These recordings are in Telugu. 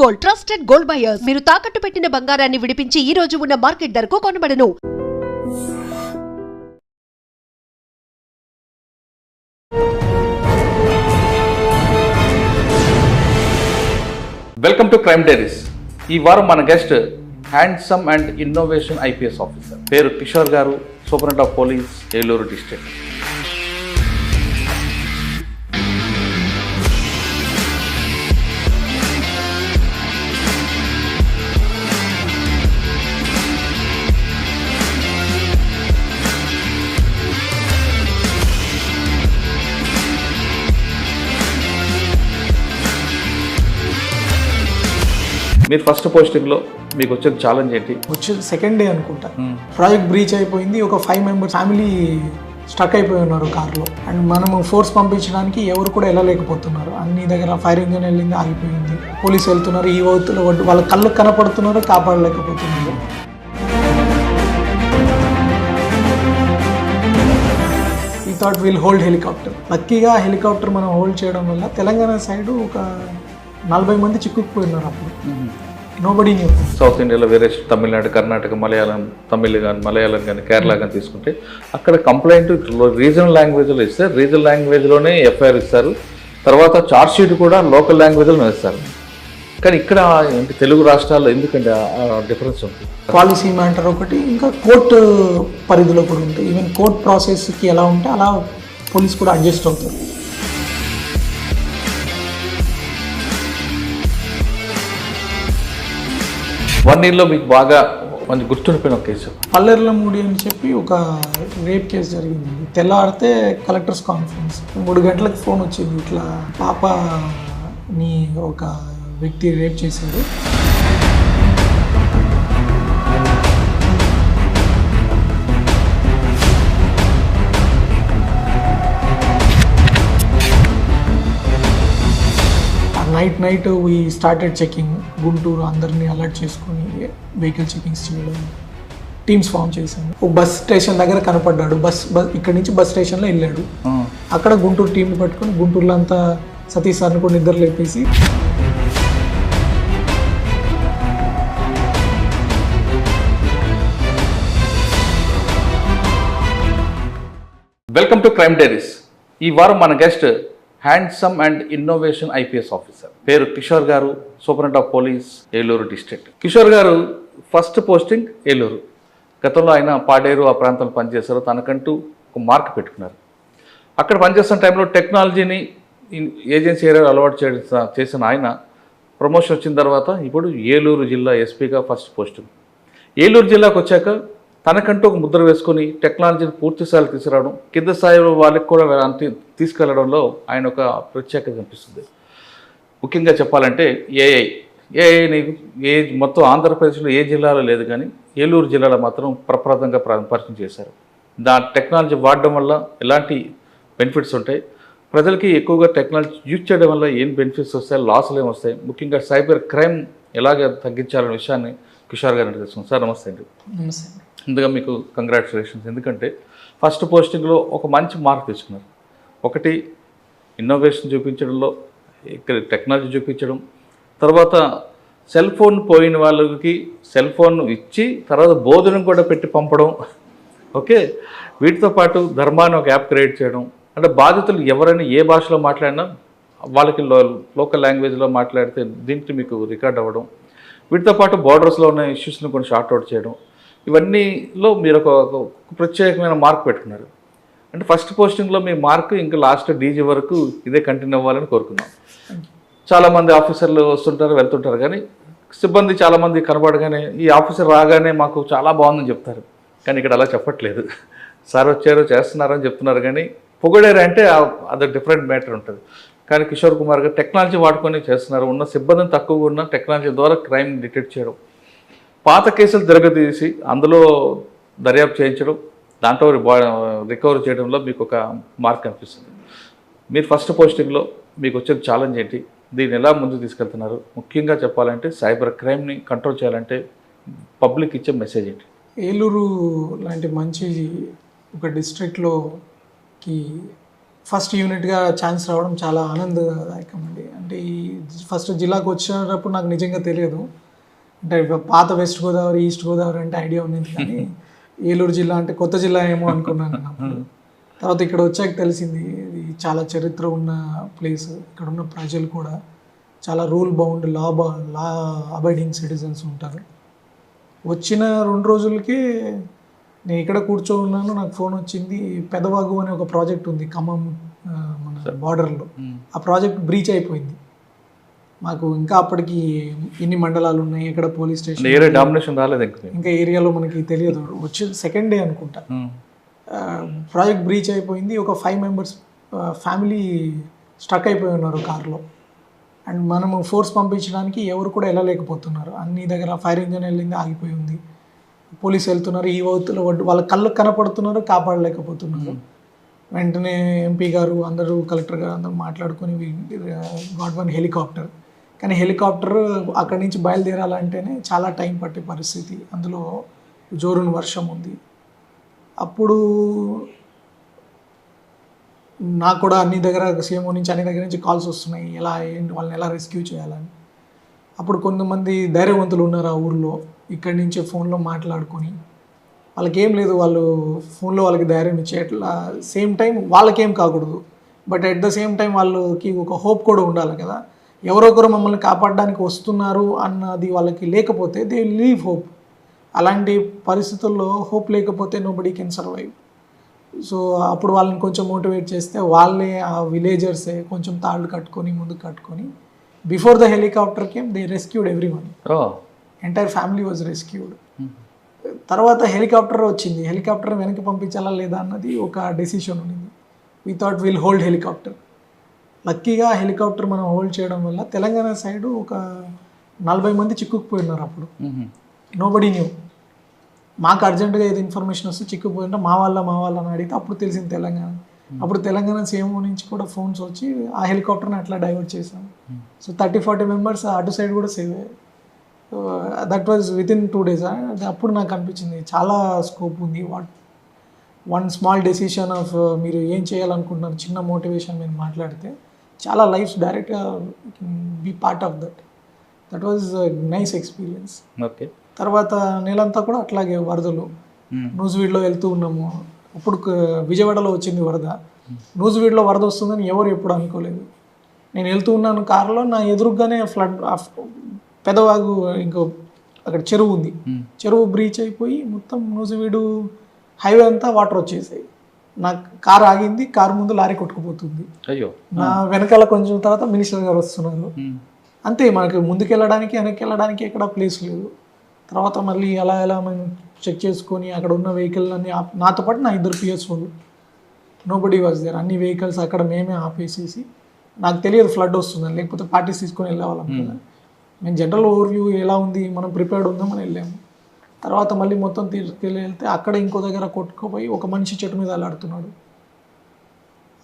గోల్డ్ ట్రస్టెడ్ గోల్డ్ బయర్స్ మీరు తాకట్టు పెట్టిన బంగారాన్ని విడిపించి ఈ రోజు ఉన్న మార్కెట్ ధరకు కొనబడను. Welcome to crime diaries. ఈ వారం మన guest handsome and innovation IPS officer, పేరు Kishore garu, superintendent of police, Eluru district. మీరు ఫస్ట్ పోస్టింగ్లో మీకు వచ్చిన ఛాలెంజ్ ఏంటి? వచ్చేది సెకండ్ డే అనుకుంటా. ప్రాజెక్ట్ బ్రీచ్ అయిపోయింది. ఒక 5 మెంబర్స్ ఫ్యామిలీ స్టక్ అయిపోయి ఉన్నారు కార్లో. అండ్ మనము ఫోర్స్ పంపించడానికి ఎవరు కూడా వెళ్ళలేకపోతున్నారు. అన్ని దగ్గర ఫైర్ ఇంజన్ వెళ్ళింది, ఆగిపోయింది. పోలీసు వెళ్తున్నారు, ఈ వద్దులు వాళ్ళ కళ్ళు కనపడుతున్నారు, కాపాడలేకపోతున్నారు. ఈ థాట్ విల్ హోల్డ్ హెలికాప్టర్. లక్కీగా హెలికాప్టర్ మనం హోల్డ్ చేయడం వల్ల తెలంగాణ సైడ్ ఒక 40 మంది చిక్కుకుపోయినారు. అప్పుడు నోబడీ న్యూ. సౌత్ ఇండియాలో వేరే తమిళనాడు, కర్ణాటక, తమిళ్ కానీ మలయాళం కానీ కేరళ కానీ తీసుకుంటే అక్కడ కంప్లైంట్ రీజనల్ లాంగ్వేజ్లో ఇస్తే రీజనల్ లాంగ్వేజ్లోనే ఎఫ్ఐఆర్ ఇస్తారు. తర్వాత ఛార్జ్ షీట్ కూడా లోకల్ లాంగ్వేజ్లో ఇస్తారు. కానీ ఇక్కడ ఏంటి తెలుగు రాష్ట్రాల్లో ఎందుకంటే డిఫరెన్స్ ఉంటుంది? పాలసీ మ్యాటర్ ఒకటి, ఇంకా కోర్టు పరిధిలో కూడా ఉంటుంది. ఈవెన్ కోర్ట్ ప్రాసెస్కి ఎలా ఉంటే అలా పోలీస్ కూడా అడ్జస్ట్ అవుతారు. వన్ ఇయర్లో మీకు బాగా మంచి గుర్తుండిపోయిన ఒక కేసు? పల్లెర్లమూడి అని చెప్పి ఒక రేప్ కేసు జరిగింది. తెల్లారితే కలెక్టర్స్ కాన్ఫరెన్స్, 3 గంటలకు ఫోన్ వచ్చింది, ఇట్లా పాపని ఒక వ్యక్తి రేప్ చేశాడు. Night we started checking. Guntur అందరినీ అలర్ట్ చేసుకొని వెహికల్ చెకింగ్స్ చేయడం, టీమ్స్ ఫామ్ చేశాను. ఒక బస్ స్టేషన్ దగ్గర కనపడ్డాడు. బస్ ఇక్కడ నుంచి బస్ స్టేషన్లో వెళ్ళాడు. అక్కడ గుంటూరు టీంని పట్టుకొని గుంటూరులో అంతా సతీష్ సార్ని కూడా నిద్ర లేపేసి వెల్కమ్ టు క్రైమ్ డైరీస్. ఈ వారం మన guest handsome and innovation IPS officer, పేరు Kishore garu, superintendent of police, Eluru district. Kishore గారు ఫస్ట్ పోస్టింగ్ ఏలూరు. గతంలో ఆయన పాడేరు ఆ ప్రాంతంలో పనిచేశారు. తనకంటూ ఒక మార్క్ పెట్టుకున్నారు. అక్కడ పనిచేస్తున్న టైంలో టెక్నాలజీని ఏజెన్సీ ఏరియాలో అలవాటు చేసిన ఆయన ప్రమోషన్ వచ్చిన తర్వాత ఇప్పుడు ఏలూరు జిల్లా ఎస్పీగా ఫస్ట్ పోస్టింగ్. ఏలూరు జిల్లాకు వచ్చాక తనకంటూ ఒక ముద్ర వేసుకొని టెక్నాలజీని పూర్తి స్థాయిలో తీసుకురావడం, కింద స్థాయిలో వాళ్ళకి కూడా తీసుకెళ్లడంలో ఆయన ఒక ప్రత్యేకత కనిపిస్తుంది. ముఖ్యంగా చెప్పాలంటే ఏఐని మొత్తం ఆంధ్రప్రదేశ్లో ఏ జిల్లాలో లేదు, కానీ ఏలూరు జిల్లాలో మాత్రం ప్రప్రదంగా పరిచయం చేశారు. టెక్నాలజీ వాడడం వల్ల ఎలాంటి బెనిఫిట్స్ ఉంటాయి, ప్రజలకి ఎక్కువగా టెక్నాలజీ యూజ్ చేయడం వల్ల ఏం బెనిఫిట్స్ వస్తాయి, లాసులు ఏమి వస్తాయి, ముఖ్యంగా సైబర్ క్రైమ్ ఎలాగ తగ్గించాలనే విషయాన్ని కిషోర్ గారిని తెలుసుకుందాం. సార్ నమస్తే అండి. నమస్తే. ముందుగా మీకు కంగ్రాచులేషన్స్. ఎందుకంటే ఫస్ట్ పోస్టింగ్లో ఒక మంచి మార్క్ తెచ్చుకున్నారు. ఒకటి ఇన్నోవేషన్ చూపించడంలో, ఇక్కడ టెక్నాలజీ చూపించడం, తర్వాత సెల్ ఫోన్ పోయిన వాళ్ళకి సెల్ ఫోన్ ఇచ్చి తర్వాత భోజనం కూడా పెట్టి పంపడం. ఓకే, వీటితో పాటు ధర్మాన్ని ఒక యాప్ క్రియేట్ చేయడం. అంటే బాధితులు ఎవరైనా ఏ భాషలో మాట్లాడినా వాళ్ళకి లోకల్ లాంగ్వేజ్లో మాట్లాడితే దీంట్లో మీకు రికార్డ్ అవ్వడం. వీటితో పాటు బార్డర్స్లో ఉన్న ఇష్యూస్ని కొన్ని షార్ట్అవుట్ చేయడం. ఇవన్నీలో మీరు ఒక ప్రత్యేకమైన మార్క్ పెట్టుకున్నారు. అంటే ఫస్ట్ పోస్టింగ్లో మీ మార్క్ ఇంకా లాస్ట్ డీజీ వరకు ఇదే కంటిన్యూ అవ్వాలని కోరుకున్నాం. చాలామంది ఆఫీసర్లు వస్తుంటారు, వెళ్తుంటారు, కానీ సిబ్బంది చాలామంది కనబడగానే ఈ ఆఫీసర్ రాగానే మాకు చాలా బాగుందని చెప్తారు. కానీ ఇక్కడ అలా చెప్పట్లేదు. సార్ వచ్చారు, చేస్తున్నారని చెప్తున్నారు, కానీ పొగడారు అంటే అది డిఫరెంట్ మ్యాటర్ ఉంటుంది. కానీ కిషోర్ కుమార్ గారు టెక్నాలజీ వాడుకొని చేస్తున్నారు. ఉన్న సిబ్బందిని తక్కువగా ఉన్న టెక్నాలజీ ద్వారా క్రైమ్ డిటెక్ట్ చేయడం, పాత కేసులు తిరగతీసి అందులో దర్యాప్తు చేయించడం, దాంట్లో రికవరీ చేయడంలో మీకు ఒక మార్క్ అనిపిస్తుంది. మీరు ఫస్ట్ పోస్టింగ్లో మీకు వచ్చిన ఛాలెంజ్ ఏంటి? దీన్ని ఎలా ముందుకు తీసుకెళ్తున్నారు? ముఖ్యంగా చెప్పాలంటే సైబర్ క్రైమ్ని కంట్రోల్ చేయాలంటే పబ్లిక్ ఇచ్చే మెసేజ్ ఏంటి? ఏలూరు లాంటి మంచి ఒక డిస్ట్రిక్ట్లోకి ఫస్ట్ యూనిట్గా ఛాన్స్ రావడం చాలా ఆనందదాయకం అండి. అంటే ఈ ఫస్ట్ జిల్లాకు వచ్చినప్పుడు నాకు నిజంగా తెలియదు. అంటే పాత వెస్ట్ గోదావరి, ఈస్ట్ గోదావరి అంటే ఐడియా ఉంది, కానీ ఏలూరు జిల్లా అంటే కొత్త జిల్లా ఏమో అనుకున్నాను అప్పుడు. తర్వాత ఇక్కడ వచ్చాక తెలిసింది ఇది చాలా చరిత్ర ఉన్న ప్లేస్. ఇక్కడ ఉన్న ప్రజలు కూడా చాలా rule bound, law abiding citizens ఉంటారు. వచ్చిన 2 రోజులకే నేను ఇక్కడ కూర్చొని ఉన్నాను, నాకు ఫోన్ వచ్చింది. పెదవాగు అనే ఒక ప్రాజెక్ట్ ఉంది ఖమ్మం మన బార్డర్లో. ఆ ప్రాజెక్ట్ బ్రీచ్ అయిపోయింది. మాకు ఇంకా అప్పటికి ఇన్ని మండలాలు ఉన్నాయి, ఎక్కడ పోలీస్ స్టేషన్, ఏరియా డామినేషన్ రాలేదు ఇంకా ఏరియాలో మనకి తెలియదు. వచ్చి సెకండ్ డే అనుకుంటా ప్రాజెక్ట్ బ్రీచ్ అయిపోయింది. ఒక 5 మెంబర్స్ ఫ్యామిలీ స్టక్ అయిపోయి ఉన్నారు కార్లో. అండ్ మనము ఫోర్స్ పంపించడానికి ఎవరు కూడా వెళ్ళలేకపోతున్నారు. అన్ని దగ్గర ఫైర్ ఇంజన్ వెళ్ళింది, ఆగిపోయి ఉంది. పోలీసు వెళ్తున్నారు, ఈ వౌతుల వాళ్ళ కళ్ళు కనపడుతున్నారు, కాపాడలేకపోతున్నారు. వెంటనే ఎంపీ గారు అందరూ, కలెక్టర్ గారు అందరూ మాట్లాడుకొని గాట్ వన్ హెలికాప్టర్. కానీ హెలికాప్టర్ అక్కడి నుంచి బయలుదేరాలంటేనే చాలా టైం పట్టే పరిస్థితి. అందులో జోరున వర్షం ఉంది. అప్పుడు నాకు కూడా అన్ని దగ్గర సీఎంఓ నుంచి అన్ని దగ్గర నుంచి కాల్స్ వస్తున్నాయి, ఎలా ఏంటి వాళ్ళని ఎలా రెస్క్యూ చేయాలని. అప్పుడు కొంతమంది ధైర్యవంతులు ఉన్నారు ఆ ఊర్లో, ఇక్కడి నుంచే ఫోన్లో మాట్లాడుకొని, వాళ్ళకి ఏం లేదు, వాళ్ళు ఫోన్లో వాళ్ళకి ధైర్యం ఇచ్చే, అట్లా సేమ్ టైం వాళ్ళకేం కాకూడదు, but at the same time వాళ్ళకి ఒక హోప్ కూడా ఉండాలి కదా. ఎవరొకరు మమ్మల్ని కాపాడడానికి వస్తున్నారు అన్నది వాళ్ళకి లేకపోతే దే లీవ్ హోప్. అలాంటి పరిస్థితుల్లో హోప్ లేకపోతే నోబడీ కెన్ సర్వైవ్. సో అప్పుడు వాళ్ళని కొంచెం మోటివేట్ చేస్తే వాళ్ళే, ఆ విలేజర్సే కొంచెం తాళ్ళు కట్టుకొని ముందుకు కట్టుకొని, before the helicopter came they rescued every one. Entire family was rescued. తర్వాత హెలికాప్టర్ వచ్చింది. హెలికాప్టర్ వెనక్కి పంపించాలా లేదా అన్నది ఒక డెసిషన్ ఉన్నింది. We thought will hold helicopter. లక్కీగా హెలికాప్టర్ మనం హోల్డ్ చేయడం వల్ల తెలంగాణ సైడు ఒక 40 మంది చిక్కుకుపోయినారు అప్పుడు. Nobody new. మాకు అర్జెంటుగా ఏది ఇన్ఫర్మేషన్ వస్తే చిక్కుపోయింటే మా వాళ్ళ అని అడిగితే అప్పుడు తెలిసింది తెలంగాణ. అప్పుడు తెలంగాణ సీఎంఓ నుంచి కూడా ఫోన్స్ వచ్చి ఆ హెలికాప్టర్ని అట్లా డైవర్ట్ చేసాం. సో 30-40 మెంబర్స్ అటు సైడ్ కూడా సేవ్ అయ్యారు. That was within 2 days. అప్పుడు నాకు అనిపించింది చాలా స్కోప్ ఉంది. వన్ స్మాల్ డెసిషన్ ఆఫ్ మీరు ఏం చేయాలనుకుంటున్నారు, చిన్న మోటివేషన్ మీరు మాట్లాడితే చాలా లైఫ్స్ డైరెక్ట్గా be part of that was nice experience. Okay. తర్వాత నెలంతా కూడా అట్లాగే వరదలు. నూజివీడ్లో వెళ్తూ ఉన్నాము. అప్పుడు విజయవాడలో వచ్చింది వరద. నూజివీడ్లో వరద వస్తుందని ఎవరు ఎప్పుడు అనుకోలేదు. నేను వెళ్తూ ఉన్నాను కారులో, నా ఎదురుగానే ఫ్లడ్, పెదవాగు, ఇంకో అక్కడ చెరువు ఉంది. చెరువు బ్రీచ్ అయిపోయి మొత్తం నూజివీడు హైవే అంతా వాటర్ వచ్చేసాయి. నా కారు ఆగింది, కారు ముందు లారీ కొట్టుకుపోతుంది. అయ్యో. నా వెనకాల కొంచెం తర్వాత మినిస్టర్ గారు వస్తున్నారు. అంతే, మనకి ముందుకు వెళ్ళడానికి వెనక్కి వెళ్ళడానికి ఎక్కడ ప్లేస్ లేదు. తర్వాత మళ్ళీ ఎలా మేము చెక్ చేసుకొని అక్కడ ఉన్న వెహికల్ అన్ని నాతో పాటు నా 2 PS వాళ్ళు, నోబడీ వాజ్ దేర్. అన్ని వెహికల్స్ అక్కడ మేమే ఆపేసేసి, నాకు తెలియదు ఫ్లడ్ వస్తుందని, లేకపోతే పార్టీస్ తీసుకొని వెళ్ళేవాళ్ళం కదా. మేము జనరల్ ఓవర్వ్యూ ఎలా ఉంది, మనం ప్రిపేర్డ్ ఉందామని వెళ్ళాము. తర్వాత మళ్ళీ మొత్తం తీసుకెళ్ళి వెళ్తే అక్కడ ఇంకో దగ్గర కొట్టుకుపోయి ఒక మనిషి చెట్టు మీద అలాడుతున్నాడు.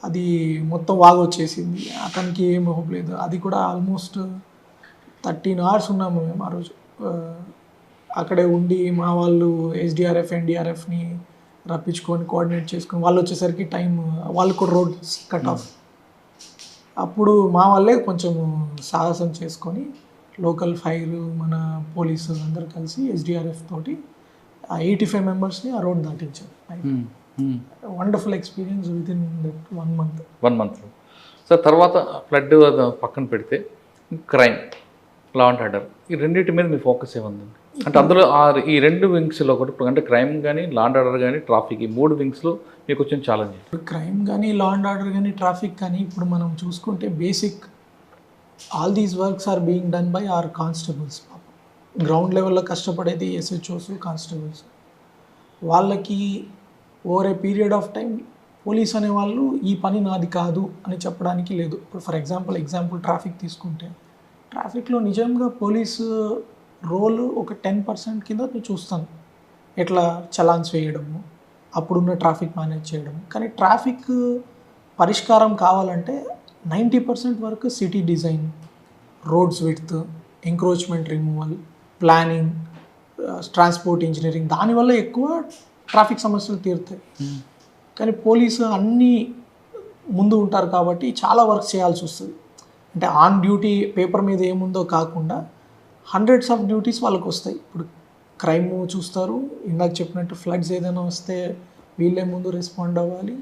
అది మొత్తం వాగు వచ్చేసింది. అతనికి ఏం హోప్ లేదు. అది కూడా ఆల్మోస్ట్ 13 hours ఉన్నాము మేము ఆ రోజు. అక్కడే ఉండి మా వాళ్ళు SDRF, NDRFని రప్పించుకొని కోఆర్డినేట్ చేసుకొని, వాళ్ళు వచ్చేసరికి టైం, వాళ్ళు కూడా రోడ్ కట్ ఆఫ్. అప్పుడు మా వాళ్ళే కొంచెం సాహసం చేసుకొని లోకల్ ఫైర్, మన పోలీసు అందరూ కలిసి SDRF తోటి 85 మెంబర్స్ని ఆ రోడ్ దాటించారు. Wonderful experience with in that 1 month. 1 month. So తర్వాత ఫ్లడ్ పక్కన పెడితే క్రైమ్, లా అండ్ ఆర్డర్, ఈ రెండింటి మీద మీ ఫోకస్ ఏముంది? అంటే అందులో ఈ 2 వింగ్స్లో ఒకటి, అంటే క్రైమ్ కానీ, లా అండ్ ఆర్డర్ కానీ, ట్రాఫిక్, ఈ 3 వింగ్స్లో మీకు వచ్చిన ఛాలెంజ్? క్రైమ్ కానీ, లా అండ్ ఆర్డర్ కానీ, ట్రాఫిక్ కానీ, ఇప్పుడు మనం చూసుకుంటే basic all these works are being done by our constables. Ground లెవెల్లో కష్టపడేది SHOs, కానిస్టేబుల్స్. వాళ్ళకి over a period of time police అనేవాళ్ళు ఈ పని నాది కాదు అని చెప్పడానికి లేదు. ఇప్పుడు ఫర్ ఎగ్జాంపుల్ ట్రాఫిక్ తీసుకుంటే, ట్రాఫిక్లో నిజంగా పోలీసు రోల్ ఒక 10% కింద చూస్తాను. ఎట్లా చలాన్స్ వేయడము, అప్పుడున్న ట్రాఫిక్ మేనేజ్ చేయడం. కానీ ట్రాఫిక్ పరిష్కారం కావాలంటే 90% వరకు city design, roads width, encroachment removal, planning, transport engineering, దానివల్ల ఎక్కువ ట్రాఫిక్ సమస్యలు తీరుతాయి. కానీ పోలీసు అన్నీ ముందు ఉంటారు కాబట్టి చాలా వర్క్ చేయాల్సి వస్తుంది. అంటే ఆన్ డ్యూటీ పేపర్ మీద ఏముందో కాకుండా హండ్రెడ్స్ ఆఫ్ డ్యూటీస్ వాళ్ళకి వస్తాయి. ఇప్పుడు క్రైమ్ చూస్తారు, ఇందాక చెప్పినట్టు ఫ్లడ్స్ ఏదైనా వస్తే వీళ్ళే ముందు రెస్పాండ్ అవ్వాలి.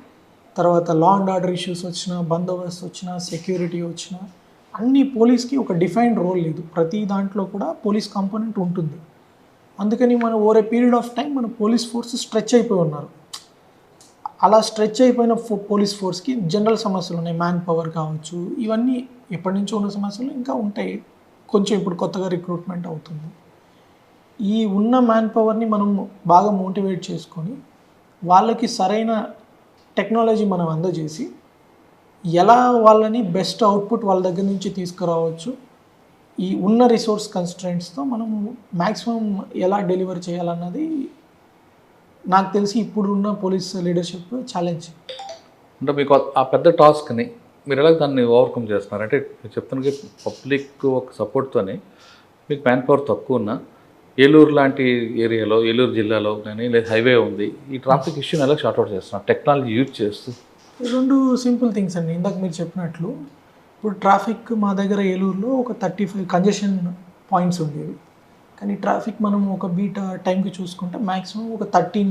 తర్వాత లా అండ్ ఆర్డర్ ఇష్యూస్ వచ్చినా, బందోబస్తు వచ్చినా, సెక్యూరిటీ వచ్చినా అన్ని పోలీస్కి ఒక డిఫైన్డ్ రోల్ లేదు. ప్రతి దాంట్లో కూడా పోలీస్ కాంపోనెంట్ ఉంటుంది. అందుకని మనం over a period of time మన పోలీస్ ఫోర్స్ స్ట్రెచ్ అయిపోయి ఉన్నారు. అలా స్ట్రెచ్ అయిపోయిన పోలీస్ ఫోర్స్కి జనరల్ సమస్యలు ఉన్నాయి, మ్యాన్ పవర్ కావచ్చు, ఇవన్నీ ఎప్పటి నుంచో ఉన్న సమస్యలు ఇంకా ఉంటాయి. కొంచెం ఇప్పుడు కొత్తగా రిక్రూట్మెంట్ అవుతుంది. ఈ ఉన్న మ్యాన్ పవర్ని మనం బాగా మోటివేట్ చేసుకొని వాళ్ళకి సరైన టెక్నాలజీ మనం అందజేసి ఎలా వాళ్ళని బెస్ట్ అవుట్పుట్ వాళ్ళ దగ్గర నుంచి తీసుకురావచ్చు, ఈ ఉన్న రిసోర్స్ కన్స్ట్రెంట్స్తో మనం మ్యాక్సిమం ఎలా డెలివర్ చేయాలన్నది నాకు తెలిసి ఇప్పుడున్న పోలీస్ లీడర్షిప్ ఛాలెంజ్. అంటే మీకు ఆ పెద్ద టాస్క్ని మీరు ఎలా దాన్ని ఓవర్కమ్ చేస్తున్నారు? అంటే మీరు చెప్తున్న పబ్లిక్ ఒక సపోర్ట్తోనే మీకు మ్యాన్ పవర్ తక్కువ ఉన్నా ఏలూరు లాంటి ఏరియాలో, ఏలూరు జిల్లాలో కానీ లేదా హైవే ఉంది, ఈ ట్రాఫిక్ ఇష్యూని ఎలా షార్ట్అవుట్ చేస్తున్నారు టెక్నాలజీ యూజ్ చేస్తూ? రెండు సింపుల్ థింగ్స్ అండి. ఇందాక మీరు చెప్పినట్లు ఇప్పుడు ట్రాఫిక్ మా దగ్గర ఏలూరులో ఒక 35 కంజెషన్ పాయింట్స్ ఉండేవి. కానీ ట్రాఫిక్ మనం ఒక బీట్ టైంకి చూసుకుంటే మ్యాక్సిమం ఒక 13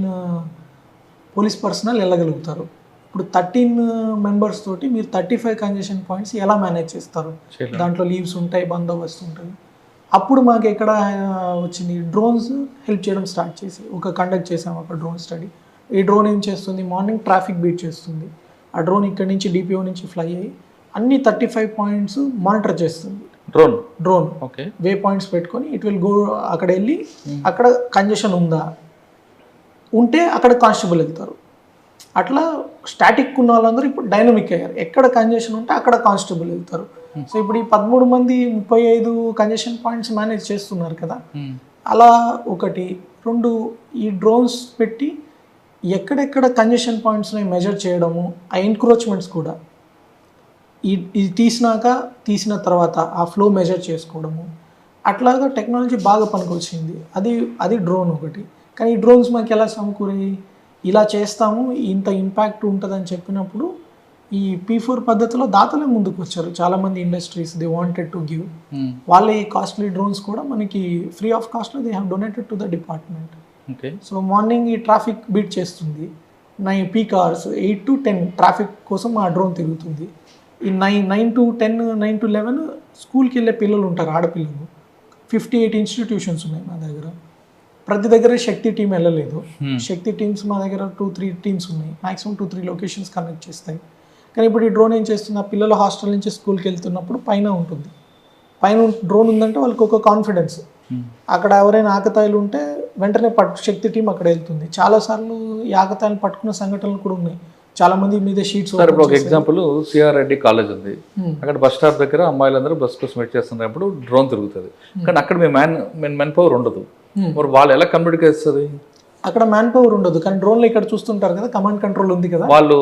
పోలీస్ పర్సనల్ వెళ్ళగలుగుతారు. ఇప్పుడు 13 మెంబర్స్ తోటి మీరు 35 కంజెషన్ పాయింట్స్ ఎలా మేనేజ్ చేస్తారు? దాంట్లో లీవ్స్ ఉంటాయి, బందోబస్తు ఉంటుంది. అప్పుడు మాకు ఎక్కడ వచ్చింది, డ్రోన్స్ హెల్ప్ చేయడం స్టార్ట్ చేసి కండక్ట్ చేసాము ఒక డ్రోన్ స్టడీ. ఈ డ్రోన్ ఏం చేస్తుంది, మార్నింగ్ ట్రాఫిక్ బీట్ చేస్తుంది. ఆ డ్రోన్ ఇక్కడ నుంచి డిపిఓ నుంచి ఫ్లై అయ్యి అన్ని 35 పాయింట్స్ మానిటర్ చేస్తుంది. డ్రోన్ ఓకే, వే పాయింట్స్ పెట్టుకొని ఇట్ విల్ గో, అక్కడ వెళ్ళి అక్కడ కంజెషన్ ఉందా, ఉంటే అక్కడ కానిస్టేబుల్ వెళ్తారు. అట్లా స్టాటిక్ ఉన్న వాళ్ళందరూ ఇప్పుడు డైనమిక్ అయ్యారు. ఎక్కడ కంజెషన్ ఉంటే అక్కడ కానిస్టేబుల్ వెళ్తారు. సో ఇప్పుడు ఈ 13 మంది 35 కంజెషన్ పాయింట్స్ మేనేజ్ చేస్తున్నారు కదా. అలా ఒకటి. రెండు, ఈ డ్రోన్స్ పెట్టి ఎక్కడెక్కడ కంజెషన్ పాయింట్స్ని మెజర్ చేయడము, ఆ ఎన్క్రోచ్మెంట్స్ కూడా ఇది తీసిన తర్వాత ఆ ఫ్లో మెజర్ చేసుకోవడము, అట్లాగా టెక్నాలజీ బాగా పనికొచ్చింది. అది డ్రోన్ ఒకటి. కానీ ఈ డ్రోన్స్ మాకు ఎలా సమకూరాయి, ఇలా చేస్తాము ఇంత ఇంపాక్ట్ ఉంటుందని చెప్పినప్పుడు ఈ P4 పద్ధతిలో దాతలే ముందుకు వచ్చారు. చాలామంది industries they wanted to give. వాళ్ళ ఈ కాస్ట్లీ డ్రోన్స్ కూడా మనకి ఫ్రీ ఆఫ్ కాస్ట్లో they have donated to the department. So morning ఈ ట్రాఫిక్ బీట్ చేస్తుంది, పీక్ అవర్స్ 8 to 10 ట్రాఫిక్ కోసం ఆ డ్రోన్ తిరుగుతుంది. ఈ 9 to 10, 9 to 11 స్కూల్కి వెళ్ళే పిల్లలు ఉంటారు, ఆడపిల్లలు. 58 ఇన్స్టిట్యూషన్స్ ఉన్నాయి మా దగ్గర. ప్రతి దగ్గర శక్తి టీం వెళ్ళలేదు. శక్తి టీమ్స్ మా దగ్గర 2-3 టీమ్స్ ఉన్నాయి. మ్యాక్సిమం 2-3 లొకేషన్స్ కనెక్ట్ చేస్తాయి. కానీ ఇప్పుడు ఈ డ్రోన్ ఏం చేస్తుంది, ఆ పిల్లలు హాస్టల్ నుంచి స్కూల్కి వెళ్తున్నప్పుడు పైన ఉంటుంది. పైన డ్రోన్ ఉందంటే వాళ్ళకి ఒక కాన్ఫిడెన్స్. అక్కడ ఎవరైనా ఆకతాయిలు ఉంటే వెంటనే శక్తి టీం అక్కడ వెళ్తుంది. చాలాసార్లు ఈ ఆకతాయిలు పట్టుకున్న సంఘటనలు కూడా ఉన్నాయి. చాలా మంది మీద షీట్స్. ఇప్పుడు ఒక ఎగ్జాంపుల్, సిఆర్ రెడ్డి కాలేజ్ ఉంది, అక్కడ బస్ స్టాప్ దగ్గర అమ్మాయిలందరూ బస్ కోసం వెయిట్ చేస్తున్నప్పుడు డ్రోన్ తిరుగుతుంది. కానీ అక్కడ మీ మ్యాన్ పవర్ ఉండదు. మరి వాళ్ళు ఎలా కమ్యూనికేట్ చేస్తుంది? అక్కడ మ్యాన్ పవర్ ఉండదు. కానీ డ్రోన్లో ఇక్కడ చూస్తుంటారు కదా, కమాండ్ కంట్రోల్ ఉంది కదా, వాళ్ళు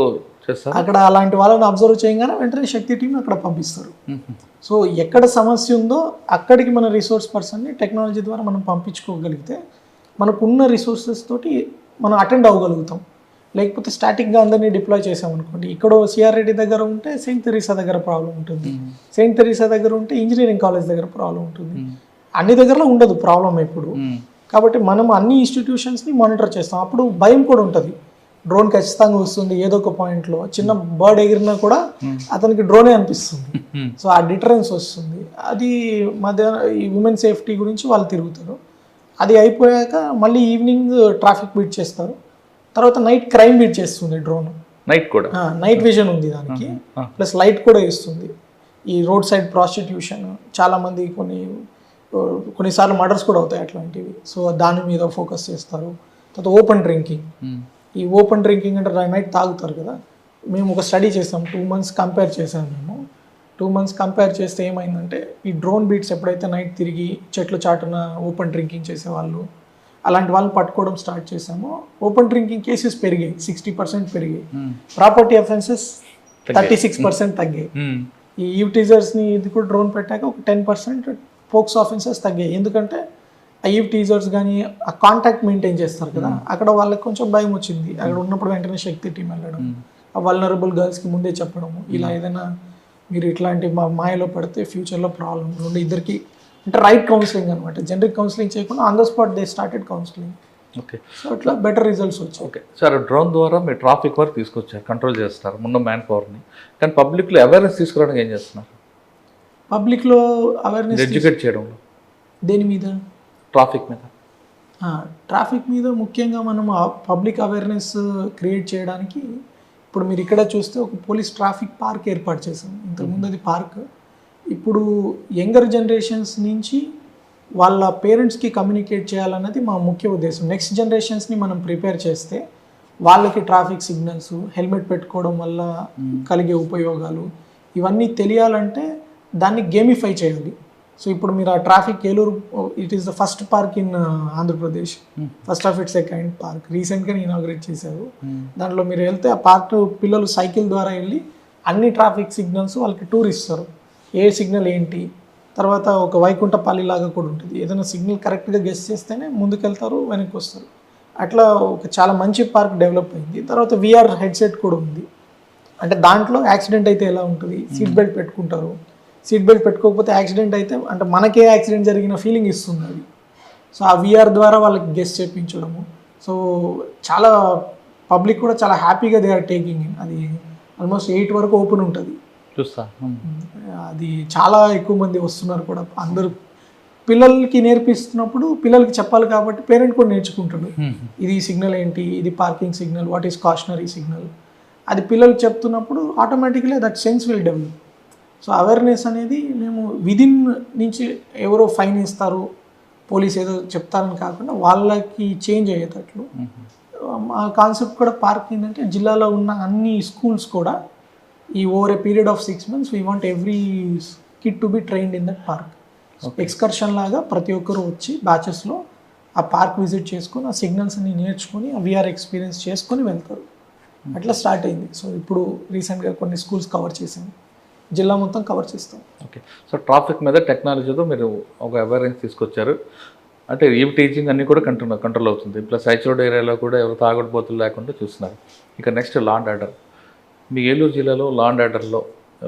చేస్తారు. అక్కడ అలాంటి వాళ్ళని అబ్జర్వ్ చేయగానే వెంటనే శక్తి టీం అక్కడ పంపిస్తారు. సో ఎక్కడ సమస్య ఉందో అక్కడికి మన రిసోర్స్ పర్సన్ని టెక్నాలజీ ద్వారా మనం పంపించుకోగలిగితే మనకున్న రిసోర్సెస్ తోటి మనం అటెండ్ అవ్వగలుగుతాం. లేకపోతే స్టాటిక్గా అందరినీ డిప్లాయ్ చేసామనుకోండి, ఇక్కడ సిఆర్ రెడ్డి దగ్గర ఉంటే సెయింట్ తెరీసా దగ్గర ప్రాబ్లం ఉంటుంది, సెయింట్ తెరీసా దగ్గర ఉంటే ఇంజనీరింగ్ కాలేజ్ దగ్గర ప్రాబ్లం ఉంటుంది. అన్ని దగ్గరలో ఉండదు ప్రాబ్లం ఎప్పుడు. కాబట్టి మనం అన్ని ఇన్స్టిట్యూషన్స్ని మానిటర్ చేస్తాం. అప్పుడు భయం కూడా ఉంటుంది, డ్రోన్ ఖచ్చితంగా వస్తుంది ఏదో ఒక పాయింట్లో, చిన్న బర్డ్ ఎగిరినా కూడా అతనికి డ్రోనే అనిపిస్తుంది. సో ఆ డిటరెన్స్ వస్తుంది. అది ఈ ఉమెన్ సేఫ్టీ గురించి వాళ్ళు తిరుగుతారు. అది అయిపోయాక మళ్ళీ ఈవినింగ్ ట్రాఫిక్ బీట్ చేస్తారు. తర్వాత నైట్ క్రైమ్ బీట్ చేస్తుంది డ్రోన్. నైట్ కూడా నైట్ విజన్ ఉంది దానికి, ప్లస్ లైట్ కూడా ఇస్తుంది. ఈ రోడ్ సైడ్ ప్రాస్టిట్యూషన్, చాలామంది కొన్నిసార్లు మర్డర్స్ కూడా అవుతాయి అట్లాంటివి. సో దాని మీద ఫోకస్ చేస్తారు. తర్వాత ఓపెన్ డ్రింకింగ్. ఈ ఓపెన్ డ్రింకింగ్ అంటే నైట్ తాగుతారు కదా. మేము ఒక స్టడీ చేసాం, 2 months కంపేర్ చేసాం. మేము 2 months కంపేర్ చేస్తే ఏమైందంటే, ఈ డ్రోన్ బీట్స్ ఎప్పుడైతే నైట్ తిరిగి చెట్లు చాటున ఓపెన్ డ్రింకింగ్ చేసేవాళ్ళు, అలాంటి వాళ్ళని పట్టుకోవడం స్టార్ట్ చేసాము. ఓపెన్ డ్రింకింగ్ కేసెస్ పెరిగాయి, 60% పెరిగాయి. ప్రాపర్టీ అఫెన్సెస్ 36% తగ్గాయి. ఈ ఈవ్ టీజర్స్ని ఇది కూడా డ్రోన్ పెట్టాక ఒక 10% పోక్స్ ఆఫెన్సెస్ తగ్గాయి. ఎందుకంటే ఆ ఈవ్ టీజర్స్ కానీ ఆ కాంటాక్ట్ మెయింటైన్ చేస్తారు కదా, అక్కడ వాళ్ళకి కొంచెం భయం వచ్చింది. అక్కడ ఉన్నప్పుడు వెంటనే శక్తి టీం వెళ్ళడం, ఆ వల్నరబుల్ గర్ల్స్కి ముందే చెప్పడము, ఇలా ఏదైనా మీరు ఇట్లాంటి మాయలో పడితే ఫ్యూచర్లో ప్రాబ్లం రెండు ఇద్దరికి, అంటే రైట్ కౌన్సిలింగ్ అనమాట. జనరిక్ కౌన్సిలింగ్ చేయకుండా on the spot they started counselling. Okay so అట్లా బెటర్ రిజల్ట్స్ వచ్చాయి. ఓకే సార్, డ్రోన్ ద్వారా మీరు ట్రాఫిక్ వరకు తీసుకొచ్చారు, కంట్రోల్ చేస్తారు ఉన్న మ్యాన్ పవర్ని. కానీ పబ్లిక్లో అవేర్నెస్ తీసుకురావడానికి ఏం చేస్తున్నారు? పబ్లిక్లో అవేర్నెస్ ఎడ్యుకేట్ చేయడంలో దేని మీద? ట్రాఫిక్ మీద. ట్రాఫిక్ మీద ముఖ్యంగా మనం పబ్లిక్ అవేర్నెస్ క్రియేట్ చేయడానికి ఇప్పుడు మీరు ఇక్కడ చూస్తే ఒక పోలీస్ ట్రాఫిక్ పార్క్ ఏర్పాటు చేశాం. ఇంతకుముందు అది పార్క్. ఇప్పుడు యంగర్ జనరేషన్స్ నుంచి వాళ్ళ పేరెంట్స్కి కమ్యూనికేట్ చేయాలన్నది మా ముఖ్య ఉద్దేశం. నెక్స్ట్ జనరేషన్స్ని మనం ప్రిపేర్ చేస్తే వాళ్ళకి ట్రాఫిక్ సిగ్నల్స్, హెల్మెట్ పెట్టుకోవడం వల్ల కలిగే ఉపయోగాలు ఇవన్నీ తెలియాలంటే దాన్ని గేమిఫై చేయాలి. సో ఇప్పుడు మీరు ఆ traffic Eluru, it is the first park in Andhra Pradesh, first of it's a kind park, రీసెంట్గా ఇనాగ్రేట్ చేశారు. దాంట్లో మీరు వెళ్తే ఆ పార్క్ పిల్లలు సైకిల్ ద్వారా వెళ్ళి అన్ని ట్రాఫిక్ సిగ్నల్స్ వాళ్ళకి టూర్ ఇస్తారు, ఏ సిగ్నల్ ఏంటి. తర్వాత ఒక వైకుంఠపల్లి లాగా కూడా ఉంటుంది, ఏదైనా సిగ్నల్ కరెక్ట్గా గెస్ చేస్తేనే ముందుకెళ్తారు, వెనక్కి వస్తారు. అట్లా ఒక చాలా మంచి పార్క్ డెవలప్ అయింది. తర్వాత విఆర్ హెడ్సెట్ కూడా ఉంది. అంటే దాంట్లో యాక్సిడెంట్ అయితే ఎలా ఉంటుంది, సీట్ బెల్ట్ పెట్టుకుంటారు, సీట్ బెల్ట్ పెట్టుకోకపోతే యాక్సిడెంట్ అయితే అంటే మనకే యాక్సిడెంట్ జరిగిన ఫీలింగ్ ఇస్తుంది అది. సో ఆ విఆర్ ద్వారా వాళ్ళకి గెస్ చేయించడము. సో చాలా పబ్లిక్ కూడా చాలా హ్యాపీగా దే ఆర్ టేకింగ్ ఇన్. అది ఆల్మోస్ట్ 8 వరకు ఓపెన్ ఉంటుంది, చూస్తా. అది చాలా ఎక్కువ మంది వస్తున్నారు కూడా. అందరూ పిల్లలకి నేర్పిస్తున్నప్పుడు పిల్లలకి చెప్పాలి కాబట్టి పేరెంట్ కూడా నేర్చుకుంటాడు. ఇది సిగ్నల్ ఏంటి, ఇది parking signal, what is cautionary signal, అది పిల్లలకి చెప్తున్నప్పుడు automatically that sense will develop. So awareness అనేది మేము విదిన్ నుంచి ఎవరో ఫైన్ ఇస్తారు, పోలీస్ ఏదో చెప్తారని కాకుండా వాళ్ళకి చేంజ్ అయ్యేటట్లు మా కాన్సెప్ట్ కూడా. పార్క్ ఏంటంటే జిల్లాలో ఉన్న అన్ని స్కూల్స్ కూడా ఈ over a period of 6 months we want every kid to be trained in that park. Excursion లాగా ప్రతి ఒక్కరు వచ్చి బ్యాచెస్లో ఆ పార్క్ విజిట్ చేసుకొని ఆ సిగ్నల్స్ అన్ని నేర్చుకొని ఆ విఆర్ ఎక్స్పీరియన్స్ చేసుకొని వెళ్తారు. అట్లా స్టార్ట్ అయింది. సో ఇప్పుడు రీసెంట్గా కొన్ని స్కూల్స్ కవర్ చేసాము, జిల్లా మొత్తం కవర్ చేస్తాం. ఓకే, సో ట్రాఫిక్ మీద టెక్నాలజీతో మీరు ఒక అవేర్నెస్ తీసుకొచ్చారు. అంటే ఈ టీచింగ్ అన్నీ కూడా కంట్రోల్ అవుతుంది. ప్లస్ హైచ్-రోడ్ ఏరియాలో కూడా ఎవరు తాగుడుబోతులు లేకుండా చూస్తున్నారు. ఇక నెక్స్ట్ లా అండ్ ఆర్డర్. మీ ఏలూరు జిల్లాలో లా అండ్ ఆర్డర్లో